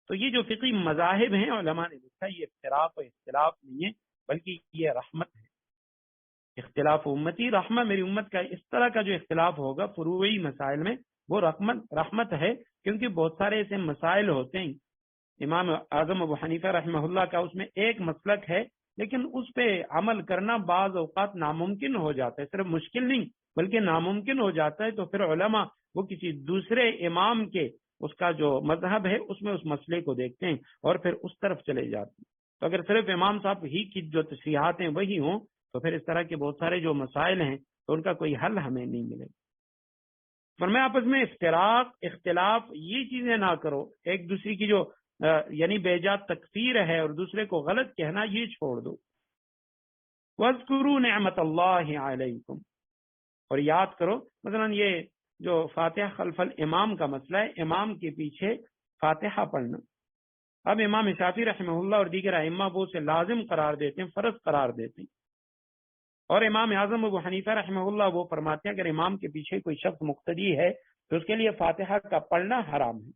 تو یہ جو فقہی مذاہب ہیں، علماء نے لکھا یہ اختلاف و اختلاف نہیں ہے بلکہ یہ رحمت ہے۔ اختلاف امتی رحمہ، میری امت کا اس طرح کا جو اختلاف ہوگا فروعی مسائل میں وہ رحمت ہے، کیونکہ بہت سارے ایسے مسائل ہوتے ہیں، امام اعظم ابو حنیفہ رحمہ اللہ کا اس میں ایک مسلک ہے، لیکن اس پہ عمل کرنا بعض اوقات ناممکن ہو جاتا ہے، صرف مشکل نہیں بلکہ ناممکن ہو جاتا ہے، تو پھر علماء وہ کسی دوسرے امام کے اس کا جو مذہب ہے اس میں اس مسئلے کو دیکھتے ہیں اور پھر اس طرف چلے جاتے ہیں۔ تو اگر صرف امام صاحب ہی کی جو تصریحات ہیں وہی ہوں تو پھر اس طرح کے بہت سارے جو مسائل ہیں تو ان کا کوئی حل ہمیں نہیں ملے گا۔ فرمایا آپس میں اختلاف یہ چیزیں نہ کرو، ایک دوسرے کی جو یعنی بے جا تکفیر ہے اور دوسرے کو غلط کہنا یہ چھوڑ دو۔ وَاذْكُرُوا نِعْمَةَ اللَّهِ عَلَيْكُمْ، اور یاد کرو، مثلا یہ جو فاتحہ خلف الامام کا مسئلہ ہے، امام کے پیچھے فاتحہ پڑھنا، اب امام شافعی رحمہ اللہ اور دیگر ائمہ وہ اسے لازم قرار دیتے ہیں، فرض قرار دیتے ہیں، اور امام اعظم ابو حنیفہ رحمہ اللہ وہ فرماتے ہیں اگر امام کے پیچھے کوئی شخص مقتدی ہے تو اس کے لیے فاتحہ کا پڑھنا حرام ہے،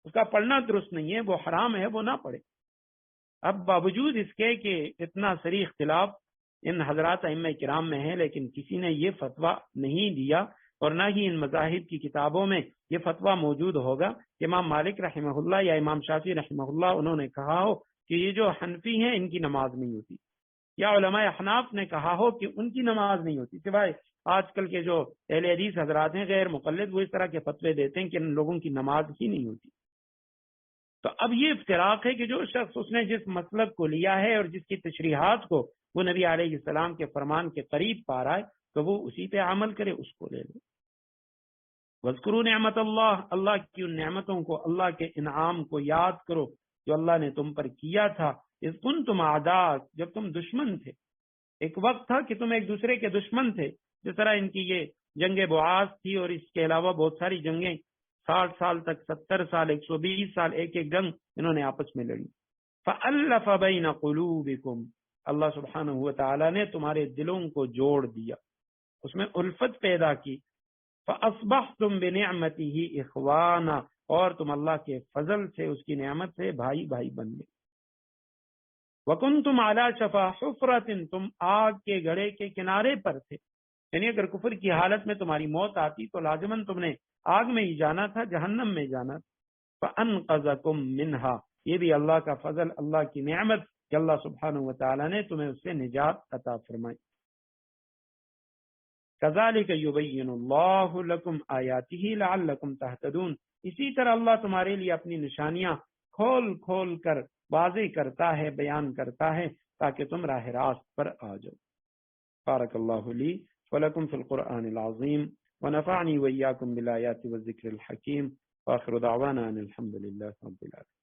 اس کا پڑھنا درست نہیں ہے، وہ حرام ہے، وہ نہ پڑھے۔ اب باوجود اس کے کہ اتنا صریح اختلاف ان حضرات ائمہ کرام میں ہے، لیکن کسی نے یہ فتویٰ نہیں دیا اور نہ ہی ان مذاہب کی کتابوں میں یہ فتویٰ موجود ہوگا کہ امام مالک رحمہ اللہ یا امام شافعی رحمہ اللہ انہوں نے کہا ہو کہ یہ جو حنفی ہیں ان کی نماز نہیں ہوتی، یا علماء احناف نے کہا ہو کہ ان کی نماز نہیں ہوتی، سوائے آج کل کے جو اہل حدیث حضرات ہیں غیر مقلد وہ اس طرح کے فتوے دیتے ہیں کہ ان لوگوں کی نماز ہی نہیں ہوتی۔ تو اب یہ افتراق ہے کہ جو شخص اس نے جس مسلک کو لیا ہے اور جس کی تشریحات کو وہ نبی علیہ السلام کے فرمان کے قریب پا رہا ہے تو وہ اسی پہ عمل کرے، اس کو لے لے۔ وَاذْكُرُوا نِعْمَةَ اللَّهِ، اللہ کی ان نعمتوں کو، اللہ کے انعام کو یاد کرو جو اللہ نے تم پر کیا تھا، اذ کنتم اعداء، جب تم دشمن تھے، ایک وقت تھا کہ تم ایک دوسرے کے دشمن تھے، جس طرح ان کی یہ جنگ بعاث تھی اور اس کے علاوہ بہت ساری جنگیں 60 سال تک، 70 سال، 120 سال ایک ایک جنگ انہوں نے آپس میں لڑی۔ فَأَلَّفَ بَيْنَ قُلُوبِكُمْ، اللہ سبحانہ و تعالی نے تمہارے دلوں کو جوڑ دیا، اس میں الفت پیدا کی۔ فَأَصْبَحْتُمْ بِنِعْمَتِهِ إِخْوَانًا، اور تم اللہ کے فضل سے، اس کی نعمت سے بھائی بھائی بن گئے۔ وَكُنْتُمْ عَلَى شَفَا حُفْرَةٍ، تم آگ کے گڑھے کے کنارے پر تھے، یعنی اگر کفر کی حالت میں تمہاری موت آتی تو لازماً تم نے آگ میں ہی جانا تھا، جہنم میں جانا تھا۔ فَأَنْقَذَكُمْ مِنْهَا، یہ بھی اللہ کا فضل، اللہ کی نعمت کہ اللہ سبحانہ و تعالی نے تمہیں اس سے نجات عطا فرمائی۔ كَذَلِكَ يُبَيِّنُ اللَّهُ لَكُمْ آيَاتِهِ لَعَلَّكُمْ تَهْتَدُونَ، اسی طرح اللہ تمہارے لیے اپنی نشانیاں کھول کھول کر واضح کرتا ہے، بیان کرتا ہے تاکہ تم راہ راست پر آ جاؤ۔ بارک اللہ لی ولکم فی القرآن العظیم ونفعنی وإیاکم بالآیات والذکر الحکیم، وآخر دعوانا ان الحمد للہ رب العالمین۔